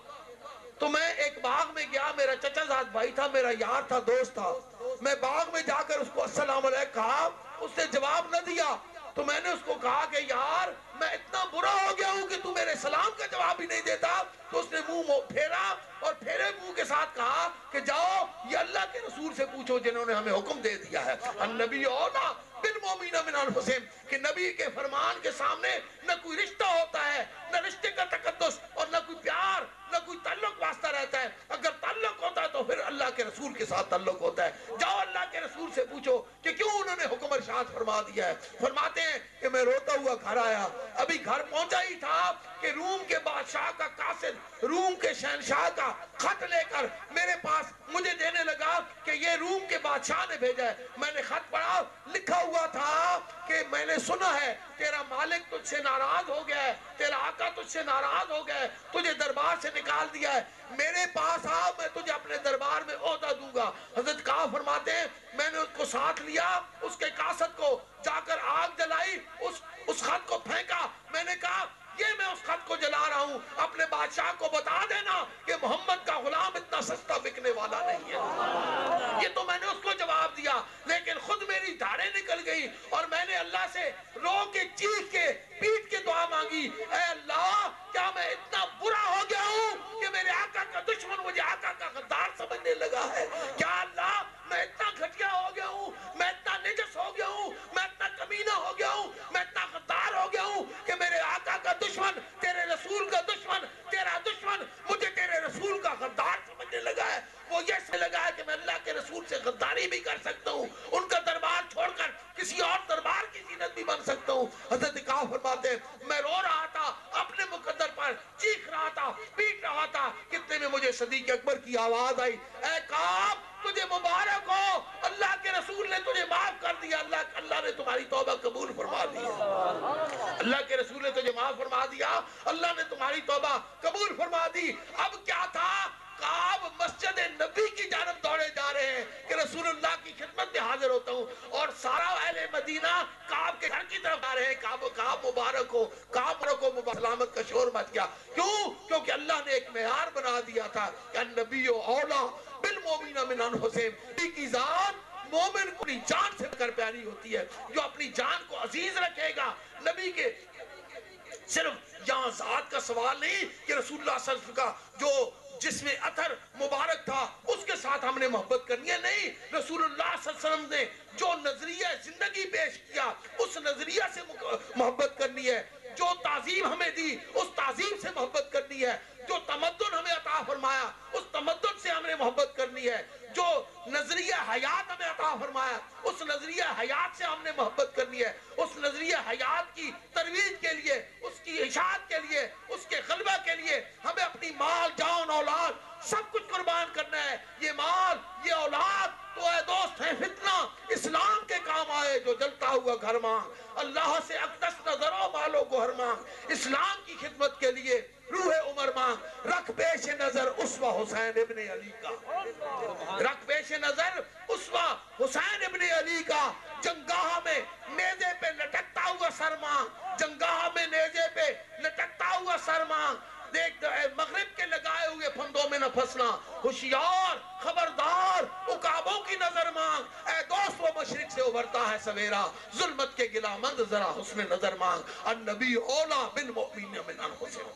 Speaker 1: تو میں ایک باغ میں گیا، میرا چچا زاد بھائی تھا، میرا یار تھا، دوست تھا۔ میں باغ میں جا کر اس کو السلام علیکم کہا، اس نے جواب نہ دیا تو میں نے اس کو کہا کہ یار میں اتنا برا ہو گیا ہوں کہ تو میرے سلام کا جواب بھی نہیں دیتا. تو اس نے منہ پھیرا اور پھیرے منہ کے ساتھ کہا کہ جاؤ یہ اللہ کے رسول سے پوچھو جنہوں نے ہمیں حکم دے دیا ہے النبی اولا بالمومنین من انفسہم کہ نبی کے فرمان کے سامنے نہ کوئی رشتہ ہوتا ہے, نہ رشتے کا تقدس اور نہ کوئی پیار, نہ کوئی تعلق واسطہ رہتا ہے. اگر تعلق ہوتا ہے تو پھر اللہ کے رسول کے ساتھ تعلق ہوتا ہے. جاؤ اللہ کے رسول سے پوچھو کہ کیوں انہوں نے حکم ارشاد فرما دیا ہے. فرماتے ہیں کہ میں روتا ہوا گھر آیا, ابھی گھر پہنچا ہی تھا کہ روم کے بادشاہ کا قاصد روم کے شہنشاہ کا خط لے کر میرے پاس مجھے دینے لگا کہ یہ روم کے بادشاہ نے بھیجا ہے. میں نے خط پڑھا, لکھا ہوا تھا کہ میں نے سنا ہے تیرا مالک تجھ سے ناراض ہو گیا ہے, تیرا آقا تجھ سے ناراض ہو گیا ہے, تجھے دربار سے نکال دیا ہے, میرے پاس آ میں تجھے اپنے دربار میں عہدہ دوں گا. حضرت کعب فرماتے ہیں میں نے اس کو ساتھ لیا, اس کے قاصد کو جا کر آگ جلائی, اس خط کو پھینکا. میں نے کہا یہ میں اس خط کو جلا رہا ہوں, اپنے بادشاہ کو بتا دینا کہ محمد کا غلام اتنا سستا بکنے والا نہیں ہے. یہ تو میں نے اس کو جواب دیا, لیکن خود میری دھاڑیں نکل گئی اور میں نے اللہ سے رو کے چیخ کے پیٹ کے دعا مانگی, اے اللہ کیا میں اتنا برا ہو گیا ہوں کہ میرے آقا کا دشمن مجھے آقا کا غدار سمجھنے لگا ہے. کیا اللہ میں اتنا گھٹیا ہو گیا ہوں, میں اتنا نجس ہو گیا ہوں, میں اتنا کمینہ ہو گیا ہوں, میں اتنا غدار ہو گیا ہوں کہ میرے آقا کا دشمن, تیرے رسول کا دشمن, تیرا دشمن مجھے تیرے رسول کا غدار سمجھنے لگا ہے. وہ یہ سمجھنے لگا ہے کہ میں اللہ کے رسول سے غداری بھی کر سکتا ہوں, ان کا دربار چھوڑ کر کسی اور دربار کی زینت بھی بن سکتا ہوں. حضرت کعب فرماتے ہیں میں رو رہا تھا, اپنے مقدر پر چیخ رہا تھا, پیٹ رہا تھا, کتنے میں مجھے صدیق اکبر کی آواز آئی, اے کعب تجھے مبارک ہو, اللہ کے رسول نے تجھے معاف کر دیا, اللہ نے تمہاری توبہ قبول فرما دی, اللہ کے رسول نے تجھے معاف فرما دیا, اللہ نے تمہاری توبہ قبول فرما دی. اب کیا تھا, کعب مسجد نبی کی جانب دوڑے جا رہے ہیں کہ رسول اللہ کی خدمت میں حاضر ہوتا ہوں, اور سارا اہل مدینہ کعب کے گھر کی طرف آ رہے ہیں. کعب مبارک ہو, کعب کو سلامت کا شور مچ گیا. کیوں؟ کیونکہ اللہ نے ایک معیار بنا دیا تھا کہ النبی اولا بالمومنین من انفسہم, نبی کی ذات مومن کو اپنی جان سے کر پیاری ہوتی ہے. جو اپنی جان کو عزیز رکھے گا, نبی کے صرف یہاں ذات کا سوال نہیں کہ رسول اللہ صلی اللہ علیہ وسلم کا جو جس میں اثر مبارک تھا اس کے ساتھ ہم نے محبت کرنی ہے, نہیں, رسول اللہ صلی اللہ علیہ وسلم نے جو نظریہ زندگی پیش کیا اس نظریہ سے محبت کرنی ہے, جو تعظیم ہمیں دی اس تعظیم سے محبت کرنی ہے, جو تمدن ہمیں عطا فرمایا اس تمدن سے ہم نے محبت کرنی ہے, جو نظریہ حیات ہمیں عطا فرمایا اس نظریہ حیات سے ہم نے محبت کرنی ہے, اس نظریہ حیات کی ترویج کے لیے, اس کی اشاعت کے لیے, اس کے غلبہ کے لیے ہمیں اپنی مال, جان, اولاد سب کچھ قربان کرنا ہے. یہ مال, یہ اولاد تو اے دوست ہے فتنہ, اسلام کے کام آئے جو جلتا ہوا گھر ماں, اللہ سے اقدس نظروں مالو گوہر ماں, اسلام کی خدمت کے لیے روح عمر ماں, رکھ پیش نظر اسوہ حسین ابن علی کا, رکھ پیش نظر اسوہ حسین ابن علی کا, جنگاہ میں نیزے پہ لٹکتا ہوا سر ماں, جنگاہ میں نیزے پہ لٹکتا ہوا سر ماں, دیکھ مغرب کے لگائے ہوئے پھندوں میں نہ پھنسنا, ہوشیار خبردار عقابوں کی نظر مانگ, اے دوست وہ مشرق سے ابھرتا ہے سویرا, ظلمت کے گلا مند ذرا حسن نظر مانگ, النبی اولا بالمؤمنین من انفسہم.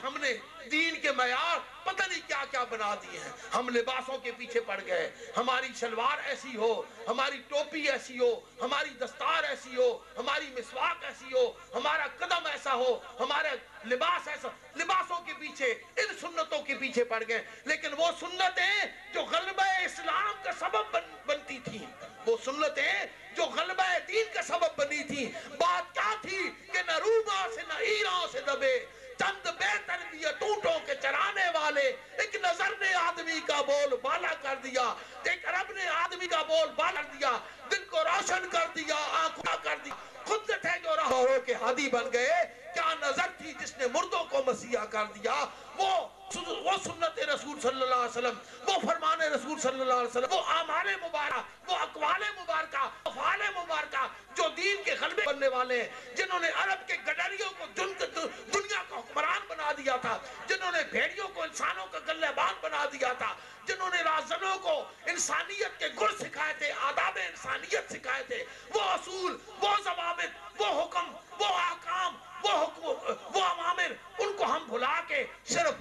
Speaker 1: ہم نے دین کے معیار پتہ نہیں کیا کیا بنا دیے ہیں. ہم لباسوں کے پیچھے پڑ گئے, ہماری شلوار ایسی ہو, ہماری ٹوپی ایسی ہو, ہماری دستار ایسی ہو, ہماری مسواک ایسی ہو, ہمارا قدم ایسا ہو, ہمارا لباس ایسا, لباسوں کے پیچھے ان سنتوں کے پیچھے پڑ گئے. لیکن وہ سنتیں جو غلبہ اسلام کا سبب بنتی تھیں, وہ سنتیں جو غلبہ دین کا سبب بنی تھی, بات کیا تھی کہ نہ روما سے نہ ایران سے دبے, چند بے تربیت اونٹوں کے چرانے والے, ایک نظر نے آدمی کا بول بالا کر دیا, ایک رب نے آدمی کا بول بالا کر دیا, دل کو روشن کر دیا, آنکھوں کر دی, خود تھے جو راہ ہو کے ہادی بن گئے. کیا نظر تھی جس نے مردوں کو مسیحا کر دیا, وہ سنت رسول صلی اللہ علیہ وسلم, وہ فرمان رسول صلی اللہ علیہ وسلم, وہ اعمال مبارک, وہ اقوال مبارکہ, افعال مبارکہ جو دین کے غلبے بننے والے ہیں, جنہوں نے عرب کے گڈریوں کو دنیا کا حکمران بنا دیا تھا, جنہوں نے بھیڑیوں کو انسانوں کا گلے بان بنا دیا تھا, جنہوں نے راہزنوں کو انسانیت کے گر سکھائے تھے، آداب انسانیت سکھائے تھے، وہ اصول، وہ ضوابط، وہ حکم، وہ احکام، وہ اوامر، ان کو ہم بھلا کے صرف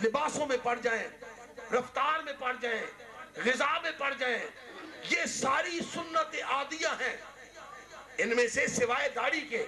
Speaker 1: لباسوں میں پڑ جائیں، رفتار میں پڑ جائیں، غذا میں پڑ جائیں. یہ ساری سنت عادیہ ہیں. ان میں سے سوائے داڑھی کے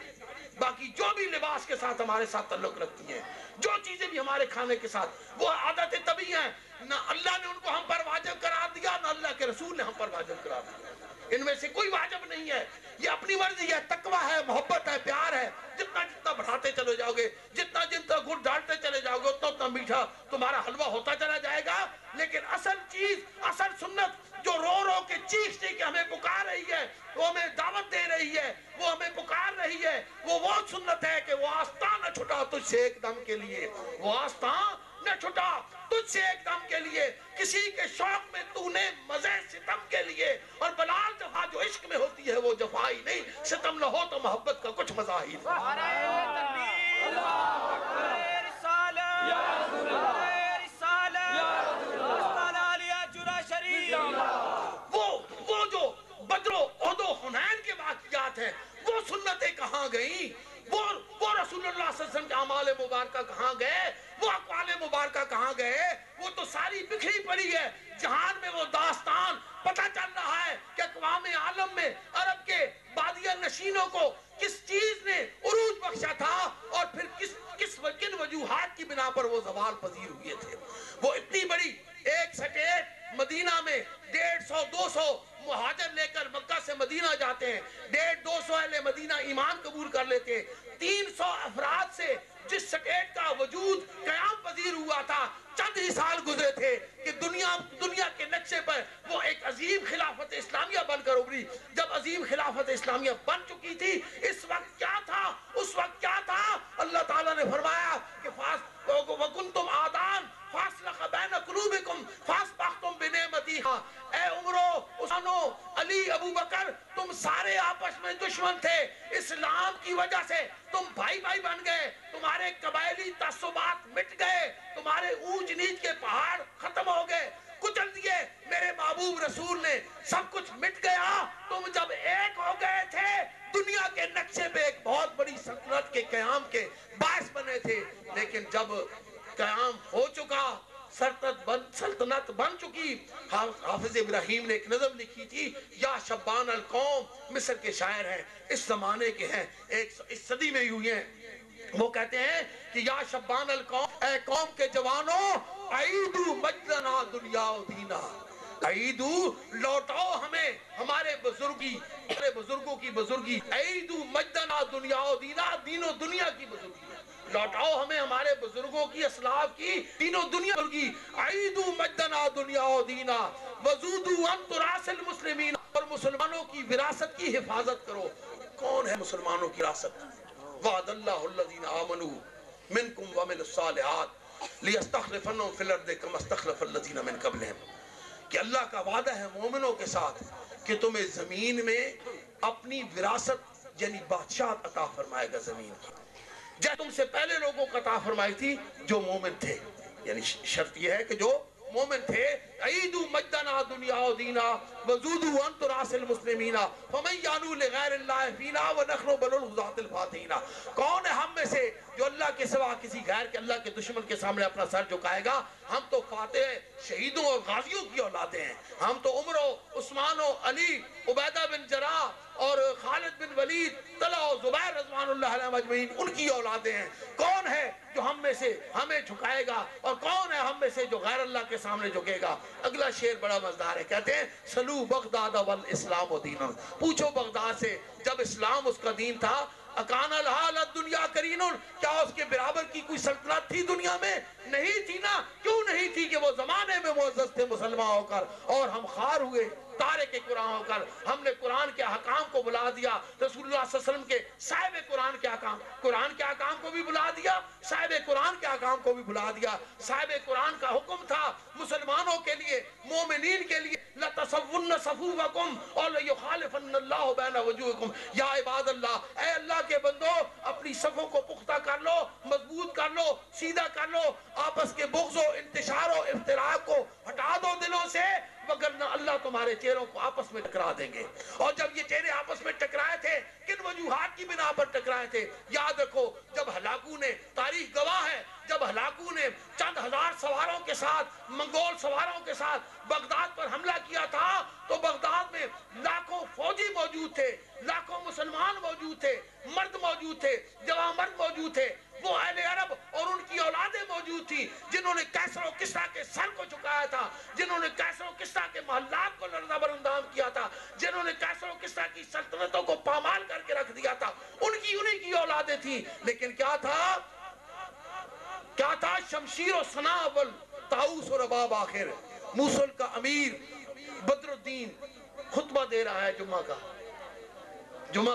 Speaker 1: باقی جو بھی لباس کے ساتھ ہمارے ساتھ تعلق رکھتی ہیں، جو چیزیں بھی ہمارے کھانے کے ساتھ، وہ عادت طبیعی ہیں. نہ اللہ نے ان کو ہم پر واجب قرار دیا، نہ اللہ کے رسول نے ہم پر واجب قرار دیا. ان میں سے کوئی واجب نہیں ہے. یہ اپنی مرضی ہے، تقویٰ ہے، محبت ہے، پیار ہے. جتنا جتنا بڑھاتے چلے جاؤ گے، جتنا جتنا گڑ ڈالتے چلے جاؤ گے، اتنا اتنا میٹھا تمہارا حلوہ ہوتا چلا جائے گا. لیکن اصل چیز، اصل سنت جو رو رو کے چیخ کے ہمیں پکار رہی ہے، وہ ہمیں دعوت دے رہی ہے، وہ ہمیں پکار رہی ہے، وہ سنت ہے کہ وہ آستان نہ چھٹا تجھ سے ایک دم کے لیے. وہ آستان نہ چھٹا تجھ سے ایک دم کے لیے. کسی کے شوق میں تو نے مزے ستم کے لیے. اور بلال جفا جو عشق میں ہوتی ہے وہ جفا ہی نہیں. ستم نہ ہو تو محبت کا کچھ مزہ ہی نہیں. وہ جو بدر و احد و حنین کے واقعات ہیں، وہ سنتیں کہاں گئیں؟ وہ رسول اللہ صلی اللہ علیہ وسلم کے اعمال مبارکہ کہاں گئے؟ وہ اقوال مبارکہ کہاں گئے؟ وہ تو ساری بکھری پڑی ہے. جہان میں وہ داستان پتہ چل رہا ہے کہ اقوام عالم میں عرب کے بادیہ نشینوں کو کس چیز نے عروج بخشا تھا، اور پھر کن وجوہات کی بنا پر وہ زوال پذیر ہوئے تھے. وہ اتنی بڑی ایک سٹیٹ مدینہ میں 150-200 مہاجر لے کر مکہ سے مدینہ جاتے ہیں. 150-200 اہل مدینہ ایمان قبول کر لیتے ہیں. 300 افراد سے جس سٹیٹ کا وجود قیام پذیر ہوا تھا، چند ہی سال گزرے تھے کہ دنیا کے نقشے پر وہ ایک عظیم خلافت اسلامیہ بن کر ابھری. جب عظیم خلافت اسلامیہ بن چکی تھی، اس وقت کیا تھا؟ اس وقت کیا تھا؟ اللہ تعالیٰ نے فرمایا کہ وَكُنْتُمْ آدان فَاسْلَخَ بَيْنَ قُلُوبِكُمْ فَاسْبَخْتُمْ بِنِعْمَتِهَا. اے عمرو، عثمانو، علی، ابو بکر، تم سارے آپس میں دشمن تھے. اسلام کی وجہ سے تم بھائی بھائی بن گئے. تمہارے قبائلی تعصبات مٹ گئے. تمہارے اونچ نیچ کے پہاڑ ختم ہو گئے، کچل دیے میرے محبوب رسول نے. سب کچھ مٹ گیا. تم جب ایک ہو گئے تھے، دنیا کے نقشے پہ ایک بہت بڑی سلطنت کے قیام کے باعث بنے تھے. لیکن جب قیام ہو چکا، سلطنت بن چکی، حافظ ابراہیم نے ایک نظم لکھی تھی، یا شبان القوم، مصر کے شاعر ہیں، اس زمانے کے ہیں، اس صدی میں ہوئی ہیں. وہ کہتے ہیں کہ یا شبان القوم، اے قوم کے جوانوں، عیدو مجدنا دنیا و دینا. عیدو، لوٹاؤ ہمیں ہمارے بزرگوں کی بزرگی. عیدو مجدنا دنیا و دینا، دین و دنیا کی بزرگی. لوٹاؤ ہمیں ہمارے بزرگوں کی، اسلاف کی دین و دنیا بزرگی. عیدو مجدنا دنیا و دینا وزودو ان تراث المسلمین. اور مسلمانوں کی وراثت کی حفاظت کرو. کون ہے مسلمانوں کی وراثت؟ وعد اللہ الذین آمنوا منکم وعملوا الصالحات لیستخلفنہم فی الارض کما استخلف الذین من قبلہم. کہ اللہ کا وعدہ ہے مومنوں کے ساتھ کہ تمہیں زمین میں اپنی وراثت یعنی بادشاہت عطا فرمائے گا. زمین جب تم سے پہلے لوگوں کو عطا فرمائی تھی جو مومن تھے. یعنی شرط یہ ہے کہ جو مومن تھے. عیدو مجدنا دنیا و دینا وزودو ان تراث المسلمین فمن یانو لغیر اللہ فینا ونحن بنو الغزاة الفاتحین. کون ہے ہم میں سے جو اللہ کے سوا کسی غیر کے اللہ کے دشمن کے سامنے اپنا سر جھکائے گا؟ ہم تو فاتح شہیدوں اور غازیوں کی اولادیں ہیں. ہم تو عمر و عثمان و علی، عبیدہ بن جراح اور خالد بن ولید، طلحہ و زبیر رضوان اللہ علیہ مجمعین، ان کی اولادیں ہیں. کون ہے جو ہم میں سے ہمیں جھکائے گا، اور کون ہے ہم میں سے جو غیر اللہ کے سامنے جھکے گا؟ اگلا شعر بڑا مزدار ہے. کہتے ہیں سلو بغداد والاسلام و دین. پوچھو بغداد سے، جب اسلام اس کا دین تھا، اکان الحال الدنیا کرین، کیا اس کے برابر کی کوئی سلطنت تھی دنیا میں؟ نہیں تھی نا. کیوں نہیں تھی؟ کہ وہ زمانے میں معزز تھے مسلمان ہو کر، اور ہم خار ہوئے تارک قرآن ہو کر. ہم نے قرآن کے حکام کو بلا دیا، رسول اللہ صلی اللہ علیہ وسلم کے صاحب قرآن کے حکام، قرآن کے حکام کو بھی بلا دیا، صاحب قرآن کے حکام کو بھی بلا دیا. صاحب قرآن کا حکم تھا مسلمانوں کے لیے، مومنین کے لیے، لَتَصَوُّنَّ صَفُوفَكُمْ اور لَيُخَالِفَنَّ اللَّهُ بَيْنَ وُجُوهِكُمْ. یا عباد اللہ، اے اللہ کے بندو، اپنی صفوں کو پختہ کر لو، مضبوط کر لو، سیدھا کر لو. آپس کے بغض و انتشار و افتراق کو ہٹا دو ورنہ اللہ تمہارے چہروں کو آپس میں ٹکرا دیں گے۔ اور جب یہ چہرے آپس میں ٹکرائے تھے، کن وجوہات کی بنا پر ٹکرائے تھے؟ یاد رکھو، جب ہلاکو نے، تاریخ گواہ ہے، جب ہلاکو نے چند ہزار سواروں کے ساتھ، منگول سواروں کے ساتھ بغداد پر حملہ کیا تھا، تو بغداد میں لاکھوں فوجی موجود تھے، لاکھوں مسلمان موجود تھے، مرد موجود تھے، جوان مرد موجود تھے، وہ اہل عرب اور ان کی اولادیں موجود تھی جنہوں نے کیسر و کسریٰ کے سر کو چکایا تھا، جنہوں نے کیسر و کسریٰ کے محلات کو لرزہ برندام کیا تھا، جنہوں نے کیسر و کسریٰ کی سلطنتوں کو پامال کر کے رکھ دیا تھا، انہی کی اولادیں تھیں۔ لیکن کیا تھا؟ شمشیر و سنا اول، طاؤس و رباب آخر۔ موصل کا امیر بدر الدین خطبہ دے رہا ہے جمعہ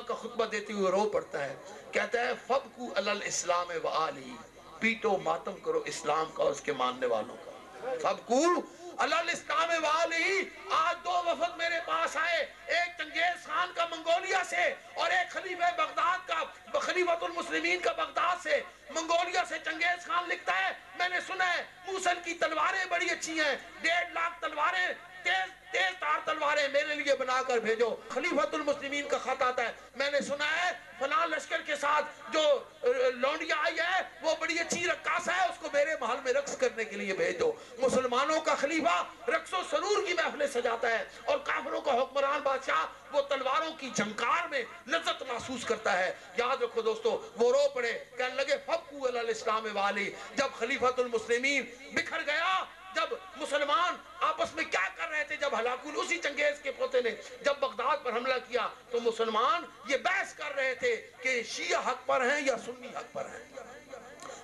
Speaker 1: کا خطبہ دیتے ہوئے رو پڑتا ہے، کہتا ہے فَبْكُوا عَلَى الْإِسْلَامِ وَآلِهِ، پیٹو ماتم کرو اسلام کا اور اس کے ماننے والوں کا۔ فَبْكُوا عَلَى الْإِسْلَامِ وَآلِهِ۔ آج دو وفد میرے پاس آئے، ایک چنگیز خان کا منگولیا سے اور ایک خلیفہ بغداد کا، خلیفۃ المسلمین کا بغداد سے۔ منگولیا سے چنگیز خان لکھتا ہے، میں نے سنا ہے موصل کی تلواریں بڑی اچھی ہیں، 1.5 لاکھ تلواریں، تیز تار تلواریں میرے لیے بنا کر بھیجو۔ خلیفۃ المسلمین کا خط آتا ہے، میں نے سنا ہے فلاں لشکر کے ساتھ جو لونڈیا آئی ہے وہ بڑی اچھی رقاص ہے، اس کو میرے محل میں رقص کرنے کے لیے بھیج دو۔ مسلمانوں کا خلیفہ رقص و سرور کی محفلیں سجاتا ہے اور کافروں کا حکمران بادشاہ وہ تلواروں کی جھنکار میں لذت محسوس کرتا ہے۔ یاد رکھو دوستو، وہ رو پڑے، کہنے لگے فَبْكُوا عَلَى الْإِسْلَامِ وَآلِهِ۔ جب خلیفۃ المسلمین بکھر گیا، جب مسلمان آپس میں کیا کر رہے تھے، جب ہلاکو اسی چنگیز کے پوتے نے جب بغداد پر حملہ کیا تو مسلمان یہ بحث کر رہے تھے کہ شیعہ حق پر ہیں یا سنی حق پر ہیں،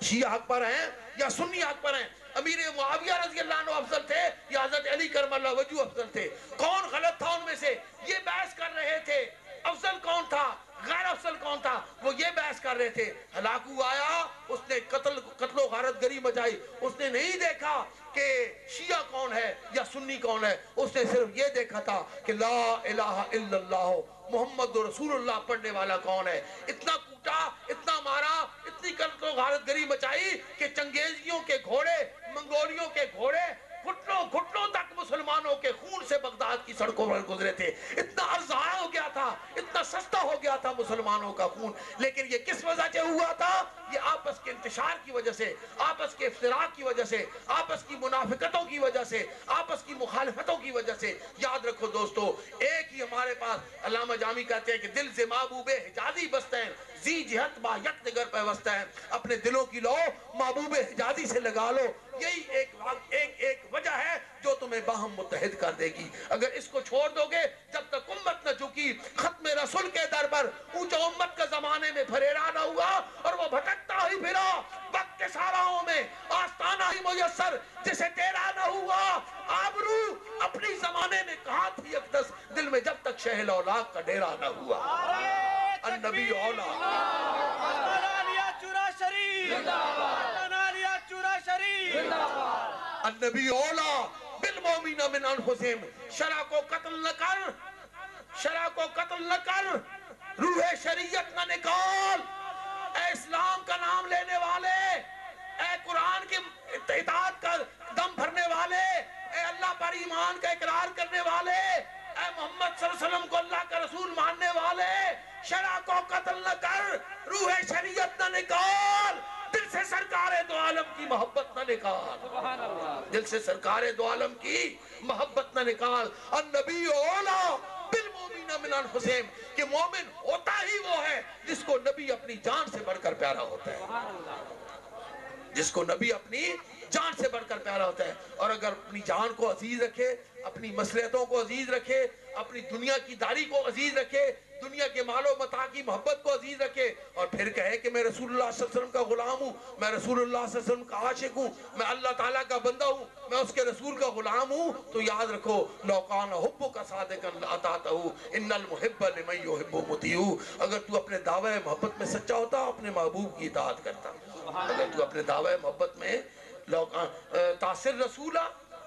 Speaker 1: شیعہ حق پر ہیں یا سنی حق پر ہیں۔ امیر معاویہ رضی اللہ عنہ افضل تھے یا حضرت علی کرم اللہ وجہ افضل تھے؟ کون غلط تھا ان میں سے؟ یہ بحث کر رہے تھے۔ افضل کون تھا، غیر افضل کون تھا، وہ یہ بحث کر رہے تھے۔ ہلاکو آیا، اس نے قتل و غارت گری مچائی، اس نے نہیں دیکھا کہ شیعہ کون ہے یا سنی کون ہے، اس نے صرف یہ دیکھا تھا کہ لا الہ الا اللہ محمد رسول اللہ پڑھنے والا کون ہے۔ اتنا کوٹا، اتنا مارا، اتنی قتل و غارت گری مچائی کہ چنگیزیوں کے گھوڑے، منگولیوں کے گھوڑے گھٹنوں تک مسلمانوں کے خون سے بغداد کی سڑکوں پر گزرے تھے۔ اتنا ارزاں ہو گیا تھا، اتنا سستا ہو گیا تھا مسلمانوں کا خون۔ لیکن یہ کس وجہ سے ہوا تھا؟ یہ آپس کے انتشار کی وجہ سے، آپس کے افتراق کی وجہ سے، آپس کی منافقتوں کی وجہ سے، آپس کی مخالفتوں کی وجہ سے۔ یاد رکھو دوستو، ایک ہی ہمارے پاس علامہ جامی کہتے ہیں کہ دل سے محبوب حجازی بستیں، زی جہت با یک دگر پیوستہ ہیں۔ اپنے دلوں کی لو محبوب حجازی سے لگا لو، یہی ایک وجہ ہے جو تمہیں باہم متحد کر دے گی۔ اگر اس کو چھوڑ دو گے، جب تک امت نہ جھکی ختم رسول کے در پر، اونچا امت کا زمانے میں پھریرا نہ ہوا اور وہ بھٹکتا ہی پھرا وقت کے ساراہوں میں، آستانہ ہی میسر جسے تیرا نہ ہوا۔ آبرو اپنی زمانے میں کہاں تھی اقدس، دل میں جب تک شہل اولاق کا ڈیرا نہ ہوا۔ النبی اولا، النبی اولا بالمومنین من انفسہم۔ شرع کو قتل نہ کر، شرع کو قتل نہ کر، روح شریعت نہ نکال۔ اے اسلام کا نام لینے والے، اے قرآن کی اطاعت کا دم بھرنے والے، اے اللہ پر ایمان کا اقرار کرنے والے، اے محمد صلی اللہ علیہ وسلم کو اللہ کا رسول ماننے والے، شرع کو قتل نہ کر، روح شریعت نہ نکال، دل سے سرکار دو عالم کی محبت نہ نکال، دل سے سرکار دو عالم کی محبت نہ نکال۔ النبی اولا بالمومنین من انفسہم، کہ مومن ہوتا ہی وہ ہے جس کو نبی اپنی جان سے بڑھ کر پیارا ہوتا ہے، جس کو نبی اپنی جان سے بڑھ کر پیارا ہوتا ہے۔ اور اگر اپنی جان کو عزیز رکھے، اپنی مصلحتوں کو عزیز رکھے، اپنی دنیا کی داری کو عزیز رکھے، دنیا کے مال و متاع کی محبت کو عزیز رکھے، اور پھر کہے کہ میں رسول اللہ صلی اللہ علیہ وسلم کا غلام ہوں، میں رسول اللہ صلی اللہ علیہ وسلم کا عاشق ہوں، میں اللہ تعالیٰ کا بندہ ہوں، میں اس کے رسول کا غلام ہوں، تو یاد رکھو لو کان حبک صادقا لاطعتہ ان المحب لمن یحب مطیع۔ اگر تو اپنے دعوی محبت میں سچا ہوتا، اپنے محبوب کی اطاعت کرتا۔ اگر تو اپنے دعوی محبت میں تاثر رسولہ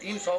Speaker 1: 300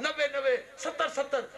Speaker 1: 90 70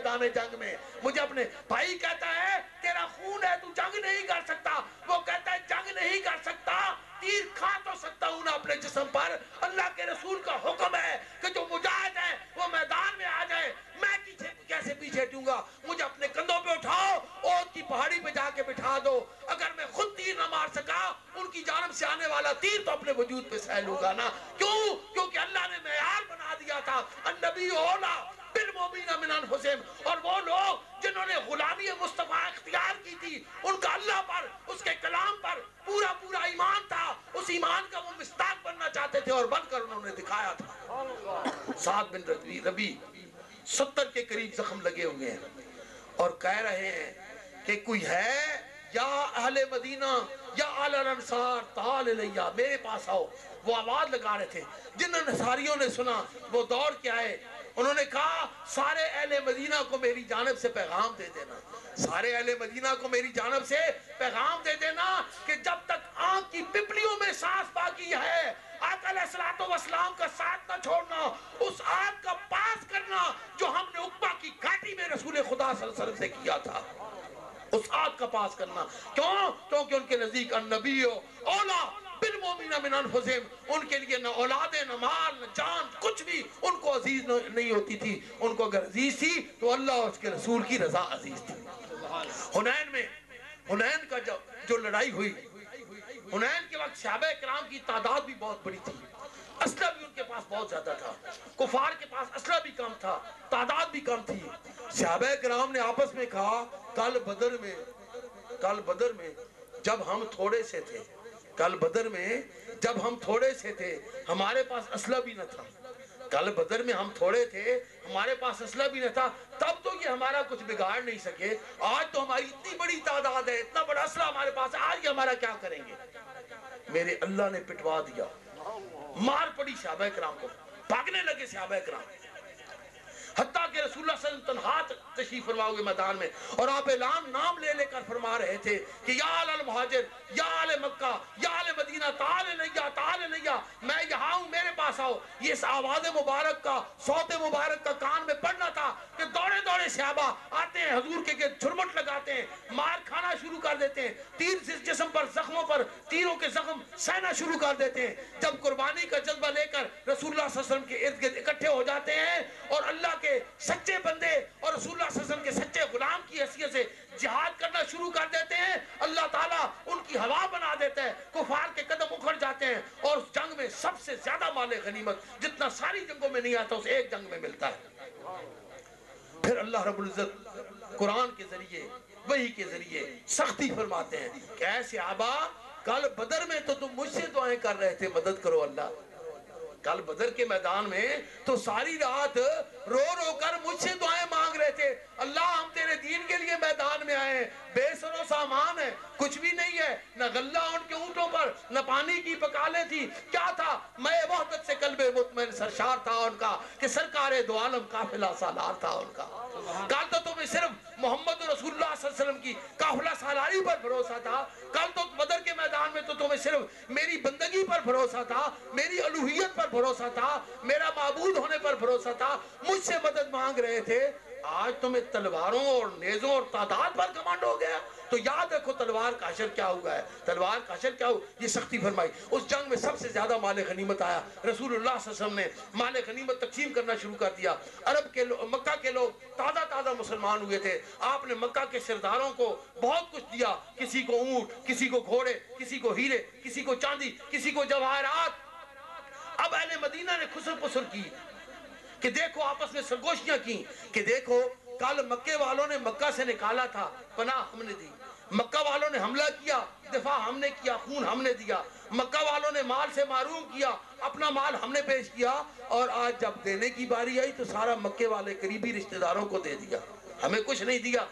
Speaker 1: میدان جنگ میں. مجھے اپنے بھائی کہتا ہے تیرا خون ہے تو جنگ نہیں کر سکتا, وہ کہتا ہے جنگ نہیں کر سکتا, تیر کھا تو سکتا ہوں نا اپنے جسم پر. اللہ کے رسول کا حکم ہے کہ جو مجاہد ہے وہ میدان میں آ جائے. میں کیسے پیچھے ہٹوں گا؟ مجھے اپنے کندھوں پہ اٹھاؤ, اونٹ کی پہاڑی پہ جا کے بٹھا دو. اگر میں خود تیر نہ مار سکا, ان کی جانب سے آنے والا تیر تو اپنے وجود پہ سہ لوں گا نا. کیوں؟ کیونکہ اللہ نے معیار بنا دیا تھا, النبی اولا بالمؤمنین من انفسہم. اور وہ لوگ جنہوں نے غلامی مصطفیٰ اختیار کی تھی, ان کا اللہ پر, اس کے کلام پر پورا پورا ایمان تھا. اس ایمان کا وہ مصداق بننا چاہتے تھے اور بن کر انہوں نے دکھایا تھا. سعد بن ربیع 70 کے قریب زخم لگے ہوئے ہیں اور کہہ رہے ہیں کہ کوئی ہے یا اہل مدینہ یا اہل الانصار تعال الیہ, میرے پاس آؤ. وہ آواز لگا رہے تھے. جن انصاریوں نے سنا وہ دوڑ کے آئے. انہوں نے کہا سارے اہل مدینہ کو میری جانب سے پیغام دے دینا, سارے اہل مدینہ کو میری جانب سے پیغام دے دینا کہ جب تک آنکھ کی پپلیوں میں سانس باقی ہے, آقا علیہ الصلوۃ والسلام کا ساتھ نہ چھوڑنا, اس آگ کا پاس کرنا جو ہم نے عقبہ کی گھاٹی میں رسول خدا صلی اللہ علیہ وسلم سے کیا تھا. اس آگ کا پاس کرنا. کیوں؟ کیونکہ ان کے نزدیک النبی اولا بالمؤمنین من انفسہم, ان کے لیے نہ اولادیں, نہ مال, نہ جان, کچھ بھی ان کو عزیز نہیں ہوتی تھی. ان کو اگر عزیز تھی تو اللہ اور اس کے رسول کی رضا عزیز تھی. حنین کا جو لڑائی ہوئی, حنین کے وقت صحابہ کرام کی تعداد بھی بہت بڑی تھی, اسلحہ بھی ان کے پاس بہت زیادہ تھا. کفار کے پاس اسلحہ بھی کم تھا, تعداد بھی کم تھی. صحابہ کرام نے آپس میں کہا کل بدر میں جب ہم تھوڑے سے تھے, کل بدر میں جب ہم تھوڑے سے تھے ہمارے پاس اسلحہ بھی نہ تھا, کل بدر میں ہم تھوڑے تھے ہمارے پاس اسلحہ بھی نہ تھا, تب تو یہ ہمارا کچھ بگاڑ نہیں سکے. آج تو ہماری اتنی بڑی تعداد ہے, اتنا بڑا اسلحہ ہمارے پاس ہے, آج یہ ہمارا کیا کریں گے؟ میرے اللہ نے پٹوا دیا, مار پڑی صحابہ کرام کو, بھاگنے لگے صحابہ کرام. حتیٰ کہ رسول اللہ صلی اللہ علیہ وسلم تنہا تشریف فرما ہوئے میدان میں, اور آپ اعلان نام لے لے کر فرما رہے تھے کہ یا اہل المہاجر, یا اہل مکہ, یا اہل مدینہ, تعال الیہ, تعال الیہ, میں یہاں ہوں, میرے پاس آؤ. یہ اس آواز مبارک کا, صوت مبارک کا کان میں پڑنا تھا کہ دوڑے دوڑے صحابہ آتے ہیں, حضور کے جھرمٹ لگاتے ہیں, مار کھانا شروع کر دیتے ہیں, تیر جسم پر زخموں پر تیروں کے زخم سہنا شروع کر دیتے ہیں. جب قربانی کا جذبہ لے کر رسول اللہ صلی اللہ علیہ وسلم کے ارد گرد اکٹھے ہو جاتے ہیں اور اللہ کے سچے بندے اور رسول اللہ صلی اللہ علیہ وسلم کے سچے غلام کی حیثیت سے جہاد کرنا شروع کر دیتے ہیں, اللہ تعالیٰ ان کی ہوا بنا دیتا ہے, کفار کے قدم اکھڑ جاتے ہیں, اور اس جنگ میں سب سے زیادہ مال غنیمت جتنا ساری جنگوں میں نہیں آتا اس ایک جنگ میں ملتا ہے. پھر اللہ رب العزت قرآن کے ذریعے, وحی کے ذریعے سختی فرماتے ہیں کہ اے صحابہ, کل بدر میں تو تم مجھ سے دعائیں کر رہے تھے مدد کرو اللہ, کل بدر کے میدان میں تو ساری رات رو رو کر مجھ سے دعائیں مانگ رہے تھے, اللہ ہم تیرے دین کے لیے میدان میں آئے ہیں, بے سر و سامان ہے, کچھ بھی نہیں ہے, نہ غلہ ان کے اونٹوں پر, نہ پانی کی پکالیں تھی, کیا تھا؟ میں وحدت سے قلب مطمئن سرشار تھا ان کا, کہ سرکار دو عالم قافلہ سالار تھا ان کا. کل تو تمہیں صرف محمد رسول اللہ صلی اللہ علیہ وسلم کی قافلہ سالاری پر بھروسہ تھا, کل تو بدر کے میدان میں تو تمہیں صرف میری بندگی پر بھروسہ تھا, میری الوہیت پر بھروسہ تھا, میرا معبود ہونے پر بھروسہ تھا, مجھ سے مدد مانگ رہے تھے. آج تمہیں تلواروں اور نیزوں اور تعداد پر کمانڈ ہو گیا, تو یاد رکھو تلوار کا حشر کیا ہوا ہے, تلوار کا حشر کیا ہوا. یہ سختی فرمائی. اس جنگ میں سب سے زیادہ مال غنیمت آیا, رسول اللہ صلی اللہ علیہ وسلم نے مال غنیمت تقسیم کرنا شروع کر دیا. عرب کے مکہ کے لوگ تازہ مسلمان ہوئے تھے, آپ نے مکہ کے سرداروں کو بہت کچھ دیا, کسی کو اونٹ, کسی کو گھوڑے, کسی کو ہیرے, کسی کو چاندی, کسی کو جواہرات. اب اہل مدینہ نے خسر پسر کی کہ دیکھو, آپس میں سرگوشیاں کی کہ دیکھو, کل مکے والوں نے مکہ سے نکالا تھا, پناہ ہم نے دی, مکہ والوں نے حملہ کیا, دفاع ہم نے کیا, خون ہم نے دیا, مکہ والوں نے مال سے محروم کیا, اپنا مال ہم نے پیش کیا, اور آج جب دینے کی باری آئی تو سارا مکے والے قریبی رشتہ داروں کو دے دیا, ہمیں کچھ نہیں دیا.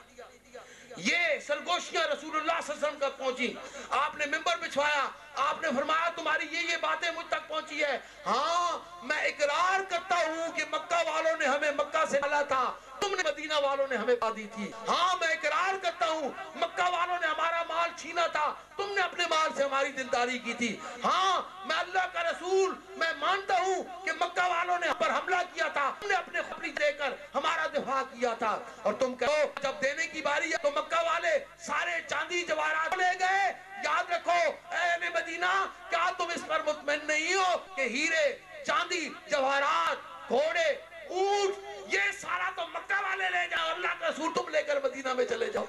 Speaker 1: یہ سرگوشیاں رسول اللہ صلی اللہ علیہ وسلم کا پہنچی, آپ نے منبر بچھوایا, آپ نے فرمایا تمہاری یہ باتیں مجھ تک پہنچی ہے, ہاں میں اقرار کرتا ہوں کہ مکہ والوں نے ہمیں مکہ سے نکالا تھا, تم نے مدینہ والوں نے ہمیں دی تھی. ہاں میں اقرار کرتا ہوں مکہ والوں نے ہمارا مال چھینا تھا, تم نے اپنے مال سے ہماری دلداری کی تھی. ہاں میں اللہ کا رسول, میں مانتا ہوں کہ مکہ والوں نے ہم پر حملہ کیا تھا, ہم نے اپنے خبری دے کر ہمارا دفاع عطا کیا تھا، اور تم کہو جب دینے کی باری ہے تو مکہ والے سارے چاندی جواہرات لے گئے۔ یاد رکھو اے اہل مدینہ، کیا تم اس پر مطمئن نہیں ہو کہ ہیرے، چاندی، جواہرات، گھوڑے، اونٹ، یہ سارا تو مکہ والے لے جاؤ، اللہ کا رسول تم لے کر مدینہ میں چلے جاؤ۔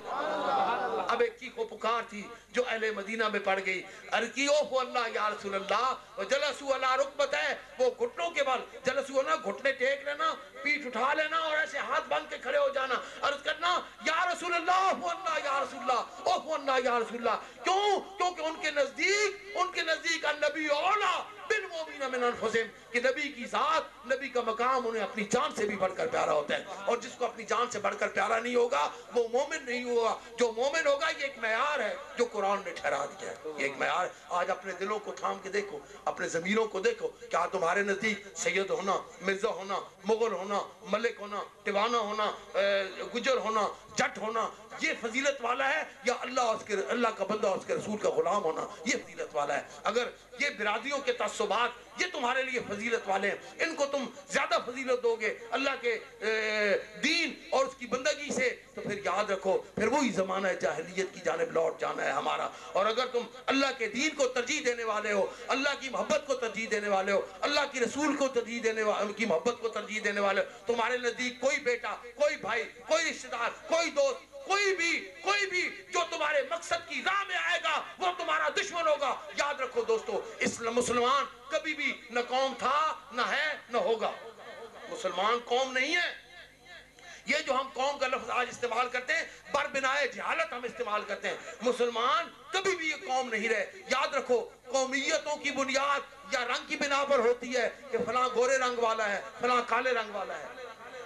Speaker 1: اب ایک چیخ و پکار تھی جو اہل مدینہ میں پڑ گئی، ارکیو اللہ یا رسول اللہ، وجلسوا علی رکبتہ، وہ گھٹنوں کے بل جلسوا نہ، گھٹنے ٹیک لینا، پیٹھ اٹھا لینا اور ایسے ہاتھ باندھ کے کھڑے ہو جانا، عرض کرنا یا رسول اللہ، اوہ اللہ یا رسول اللہ، اوہ اللہ یا رسول اللہ۔ کیوں؟ کیونکہ ان کے نزدیک النبی اولا بالمؤمنین من انفسہم، کہ نبی کی ذات، نبی کا مقام انہیں اپنی جان سے بھی بڑھ کر پیارا ہوتا ہے، اور جس کو اپنی جان سے بڑھ کر پیارا نہیں ہوگا وہ مومن نہیں ہوگا۔ جو مومن ہوگا یہ ایک معیار ہے جو قرآن نے ٹھہرا دیا ہے، یہ ایک معیار ہے۔ آج اپنے دلوں کو تھام کے دیکھو، اپنے ضمیروں کو دیکھو، کیا تمہارے نزدیک سید ہونا، مرزا ہونا، مغل ہونا، ملک ہونا، ٹیوانا ہونا، گجر ہونا، جٹ ہونا یہ فضیلت والا ہے، یا اللہ کا بندہ اور اس کے رسول کا غلام ہونا یہ فضیلت والا ہے؟ اگر یہ برادریوں کے تعصبات یہ تمہارے لیے فضیلت والے ہیں، ان کو تم زیادہ فضیلت دو گے اللہ کے دین اور اس کی بندگی سے، تو پھر یاد رکھو پھر وہی زمانہ جاہلیت کی جانب لوٹ جانا ہے ہمارا۔ اور اگر تم اللہ کے دین کو ترجیح دینے والے ہو، اللہ کی محبت کو ترجیح دینے والے ہو، اللہ کی رسول کو ترجیح دینے والے کی محبت کو ترجیح دینے والے ہو، تمہارے نزدیک کوئی بیٹا، کوئی بھائی، کوئی رشتہ دار، کوئی دوست، کوئی بھی جو تمہارے مقصد کی راہ میں آئے گا وہ تمہارا دشمن ہوگا۔ یاد رکھو دوستو، مسلمان کبھی بھی نہ قوم تھا، نہ ہے، نہ ہوگا۔ مسلمان قوم نہیں ہے۔ یہ جو ہم قوم کا لفظ آج استعمال کرتے ہیں، بربنائے جہالت ہم استعمال کرتے ہیں۔ مسلمان کبھی بھی یہ قوم نہیں رہے۔ یاد رکھو قومیتوں کی بنیاد یا رنگ کی بنا پر ہوتی ہے کہ فلاں گورے رنگ والا ہے، فلاں کالے رنگ والا ہے،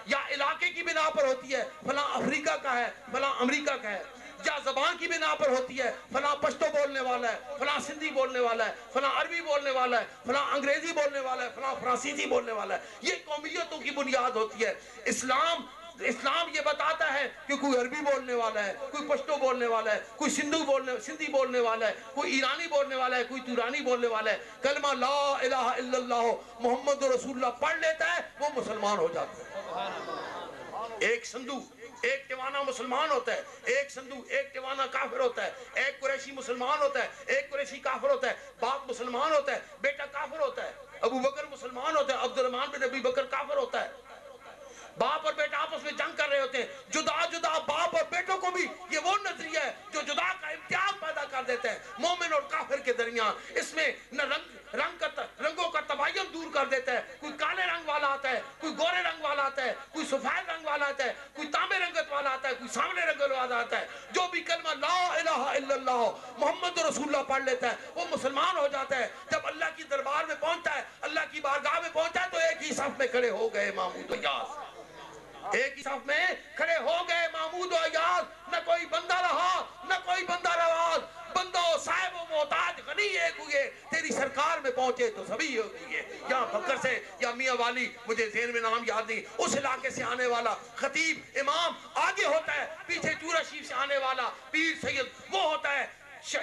Speaker 1: یا علاقے کی بنا پر ہوتی ہے فلاں افریقہ کا ہے، فلاں امریکہ کا ہے، یا زبان کی بنا پر ہوتی ہے فلاں پشتو بولنے والا ہے، فلاں سندھی بولنے والا ہے، فلاں عربی بولنے والا ہے، فلاں انگریزی بولنے والا ہے، فلاں فرانسیسی بولنے والا ہے۔ یہ قومیتوں کی بنیاد ہوتی ہے۔ اسلام یہ بتاتا ہے کہ کوئی عربی بولنے والا ہے، کوئی پشتو بولنے والا ہے، کوئی سندھی بولنے والا ہے، کوئی ایرانی بولنے والا ہے، کوئی تورانی بولنے والا ہے، کلمہ لا الہ الا اللہ محمد رسول اللہ پڑھ لیتا ہے وہ مسلمان ہو جاتا ہے۔ ایک سندھو ایک ٹیوانا مسلمان ہوتا ہے، ایک سندھو ایک ٹیوانا کافر ہوتا ہے، ایک قریشی مسلمان ہوتا ہے، ایک قریشی کافر ہوتا ہے، باپ مسلمان ہوتا ہے، بیٹا کافر ہوتا ہے، ابو بکر مسلمان ہوتا ہے، عبد الرحمن بن ابی بکر کافر ہوتا ہے۔ باپ اور بیٹا آپس میں جنگ کر رہے ہوتے ہیں، جدا باپ اور بیٹوں کو بھی یہ وہ نظریہ ہے جو جدا کا امتیاز پیدا کر دیتا ہے مومن اور کافر کے درمیان۔ اس میں نہ رنگوں کا تباین دور کر دیتا ہے۔ کوئی کالے رنگ والا آتا ہے، کوئی گورے رنگ والا آتا ہے، کوئی سفید رنگ والا آتا ہے، کوئی تانبے رنگت والا آتا ہے، کوئی سامنے رنگت والا آتا ہے۔ جو بھی کلمہ لا الہ الا اللہ محمد رسول اللہ پڑھ لیتا ہے وہ مسلمان ہو جاتا ہے۔ جب اللہ کی دربار میں پہنچتا ہے، اللہ کی بارگاہ میں پہنچتا ہے تو ایک ہی صف میں کھڑے ہو گئے محمود و ایاز، ایک ہی صف میں کھڑے ہو گئے محمود و ایاز۔ نہ کوئی بندہ رہا نہ کوئی بندہ رواز، بندوں صاحب و محتاج غنی ایک ہوئے، تیری سرکار میں پہنچے تو سبھی ایک ہوئے۔ یہاں بکر سے یا میاں والی، مجھے ذہن میں نام یاد نہیں، اس علاقے سے آنے والا خطیب امام آگے ہوتا ہے، پیچھے چورا شریف سے آنے والا پیر سید وہ ہوتا ہے،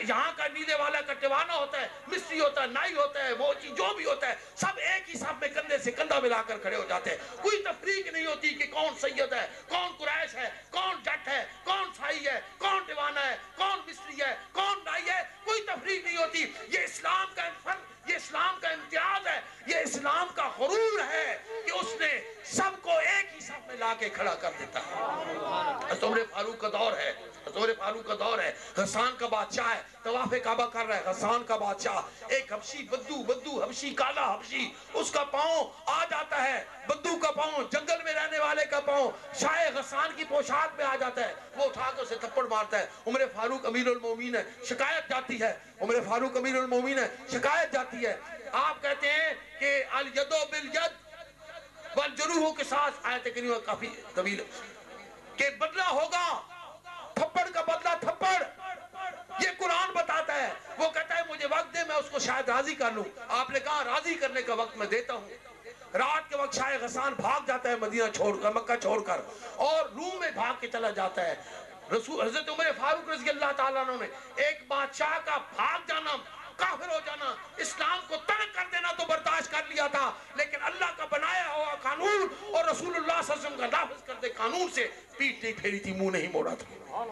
Speaker 1: یہاں کا نیلے والا کا ٹیوانا ہوتا ہے، مصری ہوتا ہے، نائی ہوتا ہے، موچی جو بھی ہوتا ہے، سب ایک ہی صف میں کندھے سے کندھا ملا کر کھڑے ہو جاتے ہیں۔ کوئی تفریق نہیں ہوتی کہ کون سید ہے، کون قریش ہے، کون جٹ ہے، کون سائی ہے، کون ٹیوانا ہے، کون مصری ہے، کون نائی ہے، کوئی تفریق نہیں ہوتی۔ یہ اسلام کا فرق، یہ اسلام کا امتیاز ہے، یہ اسلام کا غرور ہے کہ اس نے سب کو ایک ہی صف میں لا کے کھڑا کر دیتا ہے۔ عمر فاروق کا دور ہے، عمر فاروق کا دور ہے، غسان کا بادشاہ ہے، طواف کعبہ کر رہا ہے، غسان کا بادشاہ، ایک حبشی بدو حبشی کالا حبشی، اس کا پاؤں آ جاتا ہے، بدو کا پاؤں، جنگل میں رہنے والے کا پاؤں شاہ غسان کی پوشاک میں آ جاتا ہے، وہ اٹھا کر اسے تھپڑ مارتا ہے۔ عمر فاروق امیر المومنین ہے، شکایت جاتی ہے، عمر فاروق امیر المومنین ہے، شکایت جاتی ہے۔ آپ کہتے ہیں کہ الیدو بالید والجروح قصاص، آیت کریمہ کافی طویل، کہ بدلہ ہوگا، تھپڑ کا بدلہ تھپڑ، یہ قرآن بتاتا ہے۔ وہ کہتا ہے مجھے وقت دے میں اس کو شاید راضی کر لوں۔ آپ نے کہا راضی کرنے کا وقت میں دیتا ہوں۔ رات کے وقت شاہ غسان بھاگ جاتا ہے مدینہ چھوڑ کر، مکہ چھوڑ کر، اور روم میں بھاگ کے چلا جاتا ہے۔ حضرت عمر فاروق رضی اللہ تعالیٰ عنہ نے ایک بادشاہ کا بھاگ جانا، کافر ہو جانا، اسلام کو ترک کر دینا تو برداشت کر لیا تھا، لیکن اللہ کا بنایا ہوا قانون اور رسول اللہ صلی اللہ علیہ وسلم کا نافذ کر فرد قانون سے پیٹ نہیں پھیری تھی، منہ نہیں موڑا تھا۔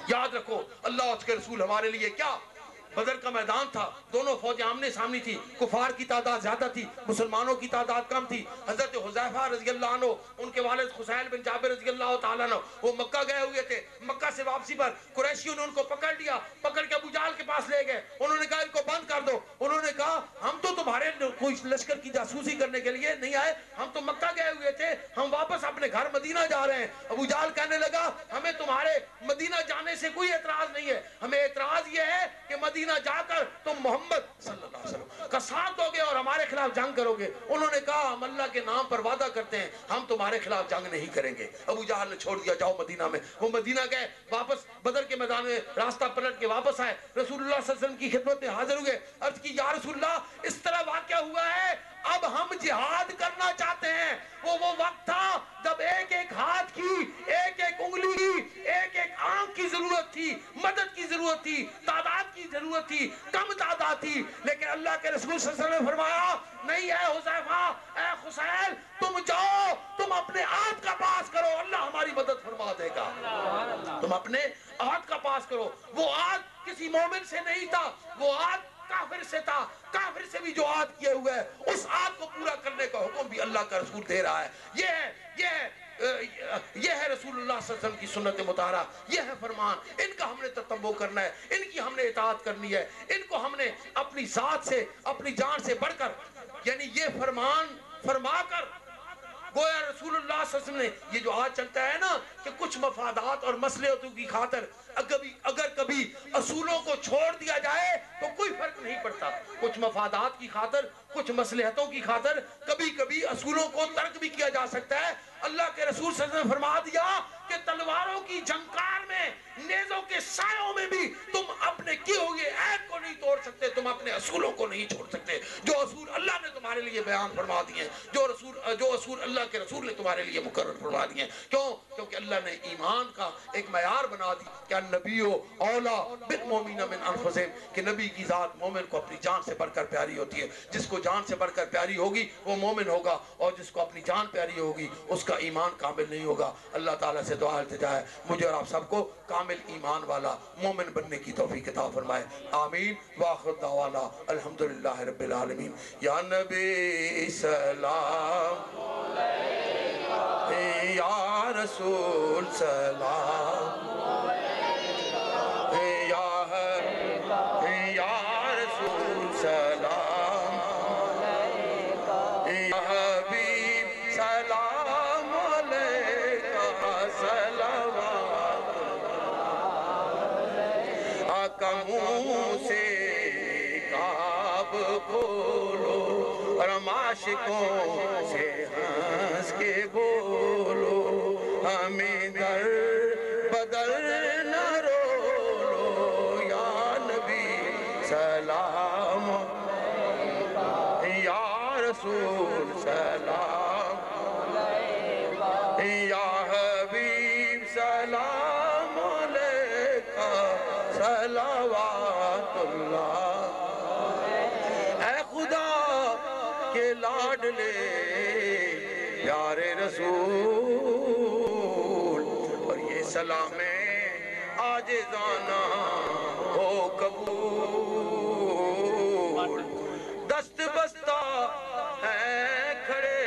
Speaker 1: یاد رکھو اللہ اور اس کے رسول ہمارے لیے کیا، بدر کا میدان تھا، دونوں فوجیں آمنے سامنے تھی، کفار کی تعداد زیادہ تھی، مسلمانوں کی تعداد کم تھی۔ حضرت حذیفہ رضی اللہ عنہ، ان کے والد خسیل بن جابر رضی اللہ تعالیٰ عنہ، وہ مکہ گئے ہوئے تھے۔ مکہ سے واپسی پر قریشیوں نے ان کو پکڑ لیا، پکڑ کے ابو جہل کے پاس لے گئے۔ انہوں نے کہا ان کو بند کر دو۔ انہوں نے کہا ہم تو تمہارے کوئی لشکر کی جاسوسی کرنے کے لیے نہیں آئے، ہم تو مکہ گئے ہوئے تھے، ہم واپس اپنے گھر مدینہ جا رہے ہیں۔ ابو جہل کہنے لگا ہمیں تمہارے مدینہ جانے سے کوئی اعتراض نہیں ہے، ہمیں اعتراض یہ ہے کہ مدینہ جا کر تم محمد صلی اللہ علیہ وسلم کا ساتھ دو گے اور ہمارے خلاف جنگ کرو گے۔ انہوں نے کہا ہم اللہ کے نام پر وعدہ کرتے ہیں ہم تمہارے خلاف جنگ نہیں کریں گے۔ ابو جہل نے چھوڑ دیا، جاؤ مدینہ میں۔ وہ مدینہ گئے، واپس بدر کے میدان میں راستہ پلٹ کے واپس آئے، رسول اللہ صلی اللہ علیہ وسلم کی خدمت میں حاضر ہوئے، عرض کی یا رسول اللہ اس طرح واقعہ ہوا ہے، اب ہم جہاد کرنا چاہتے ہیں۔ وہ وقت تھا جب ایک ایک ہاتھ کی، ایک ایک انگلی کی، ایک ایک آنکھ کی ضرورت تھی، مدد کی ضرورت تھی، تعداد کی ضرورت تھی، کم تعداد تھی، لیکن اللہ کے رسول صلی اللہ علیہ وسلم نے فرمایا نہیں اے حذیفہ، اے خسیل، تم جاؤ، تم اپنے ہاتھ کا پاس کرو، اللہ ہماری مدد فرما دے گا۔ تم اپنے ہاتھ کا پاس کرو۔ وہ ہاتھ کسی مومن سے نہیں تھا، وہ ہاتھ کافر سے تھا، کافر سے بھی جو عہد کیے ہوئے ہے اس عہد کو پورا کرنے کا حکم بھی اللہ کا رسول دے رہا ہے۔ یہ ہے رسول اللہ صلی اللہ علیہ وسلم کی سنت مطہرہ، یہ ہے فرمان، ان کا ہم نے تتبع کرنا ہے، ان کی ہم نے اطاعت کرنی ہے، ان کو ہم نے اپنی ذات سے، اپنی جان سے بڑھ کر، یعنی یہ فرمان فرما کر گویا رسول اللہ صلی اللہ علیہ وسلم نے یہ جو آج چلتا ہے نا کہ کچھ مفادات اور مصلحتوں کی خاطر اگر کبھی اصولوں کو چھوڑ دیا جائے تو کوئی فرق نہیں پڑتا، کچھ مفادات کی خاطر، کچھ مصلحتوں کی خاطر کبھی کبھی اصولوں کو ترک بھی کیا جا سکتا ہے۔ اللہ کے رسول صلی اللہ علیہ وسلم نے فرما دیا کہ تلواروں کی جھنکار میں، نیزوں کے سایوں میں بھی تم اپنے کیے ہوئے عہد کو نہیں توڑ سکتے، تم اپنے اصولوں کو نہیں چھوڑ سکتے، جو اصول اللہ نے تمہارے لیے بیان فرما دیے ہیں، جو اصول اللہ کے رسول نے تمہارے لیے مقرر فرما دیے ہیں۔ کیونکہ اللہ نے ایمان کا ایک معیار بنا دی کہ نبی اولا بالمؤمنین من انفسہم، کہ نبی کی ذات مومن کو اپنی جان سے بڑھ کر پیاری ہوتی ہے۔ جس کو جان سے بڑھ کر پیاری ہوگی وہ مومن ہوگا، اور جس کو اپنی جان پیاری ہوگی اس کا ایمان کامل نہیں ہوگا۔ اللہ تعالیٰ سے دعا التجا ہے مجھے اور آپ سب کو کامل ایمان والا مومن بننے کی توفیق عطا فرمائے، آمین۔ وآخر دعوانا الحمدللہ رب العالمین۔ یا نبی سلام یا رسول سلام، یا رسول سلام، یا حبیب سلام علیکہ صلوات آقا منہ سے کعب کھولو اور عاشقوں سے ہنس کے بولو، ہمیں در بدر نہ رولو، یا نبی سلام یا رسول سلام، یا حبیب سلام علیکہ صلوات اللہ۔ اے خدا کے لاڈلے پیارے رسول، اور یہ سلام عاجزانہ ہو قبول، دست بستہ ہے کھڑے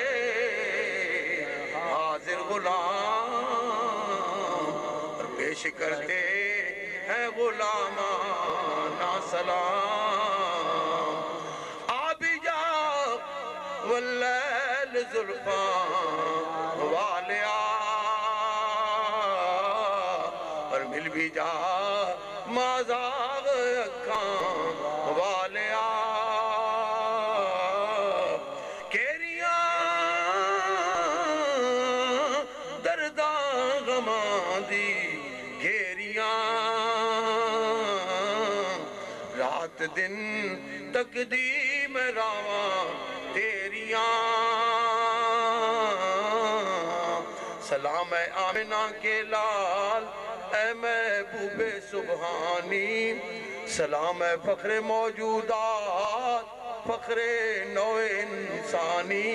Speaker 1: حاضر غلام، اور پیش کرتے ہیں غلامانہ سلام۔ آبی جا واللیل زلفان والیا، اور مل بھی جا مازاغ اکھان والیا، کیریاں درداں غماں دی گھیریاں، رات دن تقدیم راواں تیریاں، سلام اے آمنہ کے لال اے محبوب سبحانی، سلام اے فخر موجودات فخر نوع انسانی،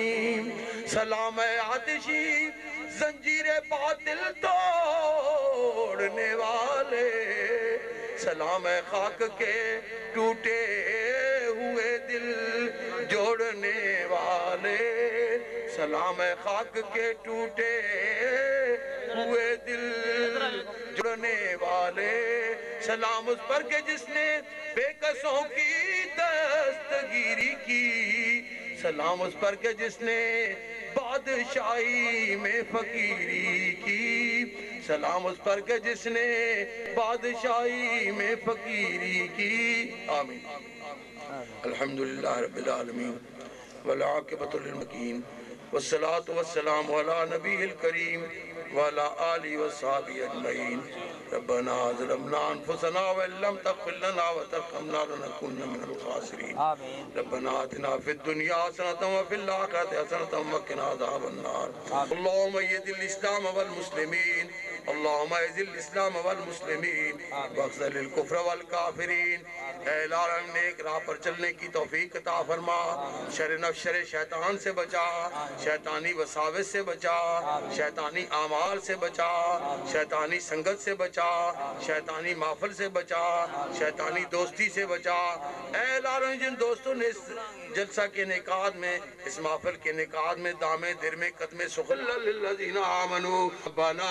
Speaker 1: سلام اے آتشی زنجیر باطل توڑنے والے، سلام ہے خاک کے ٹوٹے ہوئے دل جوڑنے والے، سلام ہے خاک کے ٹوٹے ہوئے دل جوڑنے والے، سلام اس پر کہ جس نے بے کسوں کی دستگیری کی، سلام اس پر کہ جس نے بادشاہی میں فقیری کی، سلام اس پر کہ جس نے بادشاہی میں فقیری کی، آمین۔ الحمدللہ رب العالمین والعاقبۃ للمتقین والصلاة والسلام علی نبی الکریم وعلی آلہ وصحبہ اجمعین۔ ربنا ظلمنا انفسنا وان لم تغفر لنا وترحمنا لنكونن من الخاسرین۔ ربنا آتنا فی الدنیا حسنۃ وفی الآخرۃ حسنۃ وقنا عذاب النار۔ اللہم اید الاسلام والمسلمین، اللہم اعز الاسلام والمسلمین واخذل الکفر والکافرین۔ اے العالم نیک راہ پر چلنے کی توفیق عطا فرما، شر نفس شر شیطان سے بچا، شیطانی وساوس سے بچا، شیطانی اعمال سے بچا، شیطانی سنگت سے بچا، شیطانی محفل سے بچا، شیطانی دوستی سے بچا۔ اے العالم جن دوستوں نے اس جلسہ کے انعقاد میں، اس محفل کے انعقاد میں دامے درمے قدمے سخل للذین آمنوا ربنا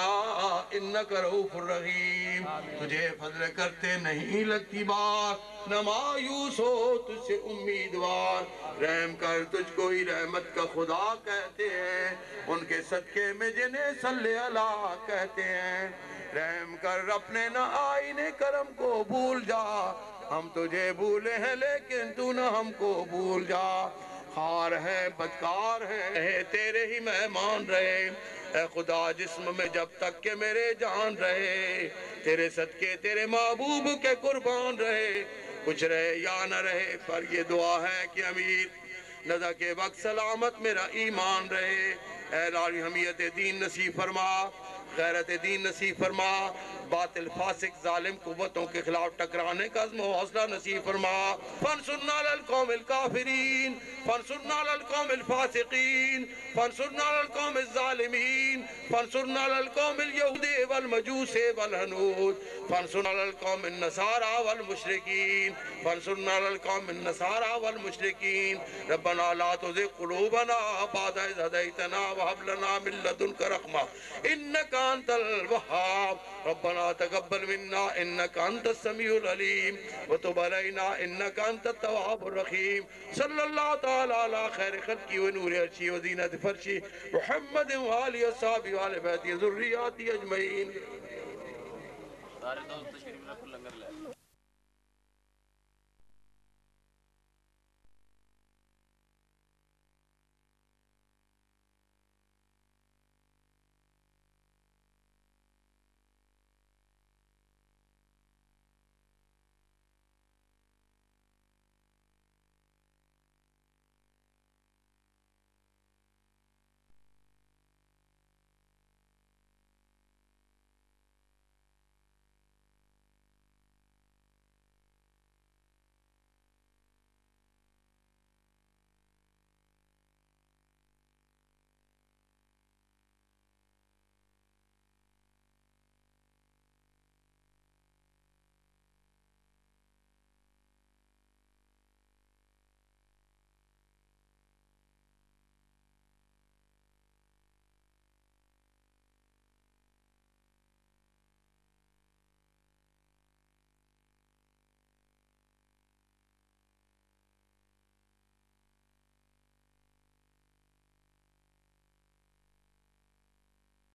Speaker 1: انک رؤوف الرحیم۔ تجھے فضل کرتے نہیں لگتی بات، نہ مایوس ہو تجھ سے امیدوار، رحم کر تجھ کو ہی رحمت کا خدا کہتے ہیں، ان کے صدقے میں جنہیں صلی اللہ کہتے ہیں۔ رحم کر اپنے نہ آئینے کرم کو بھول جا، ہم تجھے بھولے ہیں لیکن تو نہ ہم کو بھول جا، خار ہیں بدکار ہیں تیرے ہی مہمان رہے، اے خدا جسم میں جب تک کہ میرے جان رہے، تیرے صدقے تیرے محبوب کے قربان رہے، کچھ رہے یا نہ رہے پر یہ دعا ہے کہ امیر نزا کے وقت سلامت میرا ایمان رہے۔ اے الہی حمیت دین نصیب فرما، غیرت دین نصیب فرما، باطل فاسق ظالم قوتوں کے خلاف ٹکرانے کا عزم و حوصلہ نصیب فرما۔ فانصرنا علی القوم الکافرین، فانصرنا علی القوم الفاسقین، فانصرنا علی القوم الظالمین، فانصرنا علی القوم اليہود والمجوس والہنود، فانصرنا علی القوم النصارى والمشرکین، فانصرنا علی القوم النصارى والمشرکین۔ ربنا لا تزغ قلوبنا بعد إذ هديتنا وهب لنا من لدنك رحمة إنك أنت الوهاب، ربنا تقبل منا إنك أنت السميع العليم وتب علينا إنك أنت التواب الرحيم۔ صلى الله تعالى على خير خلقه ونور عرشه وزينة فرشه محمد وآله وصحبه وآل بيته ذرياته أجمعين۔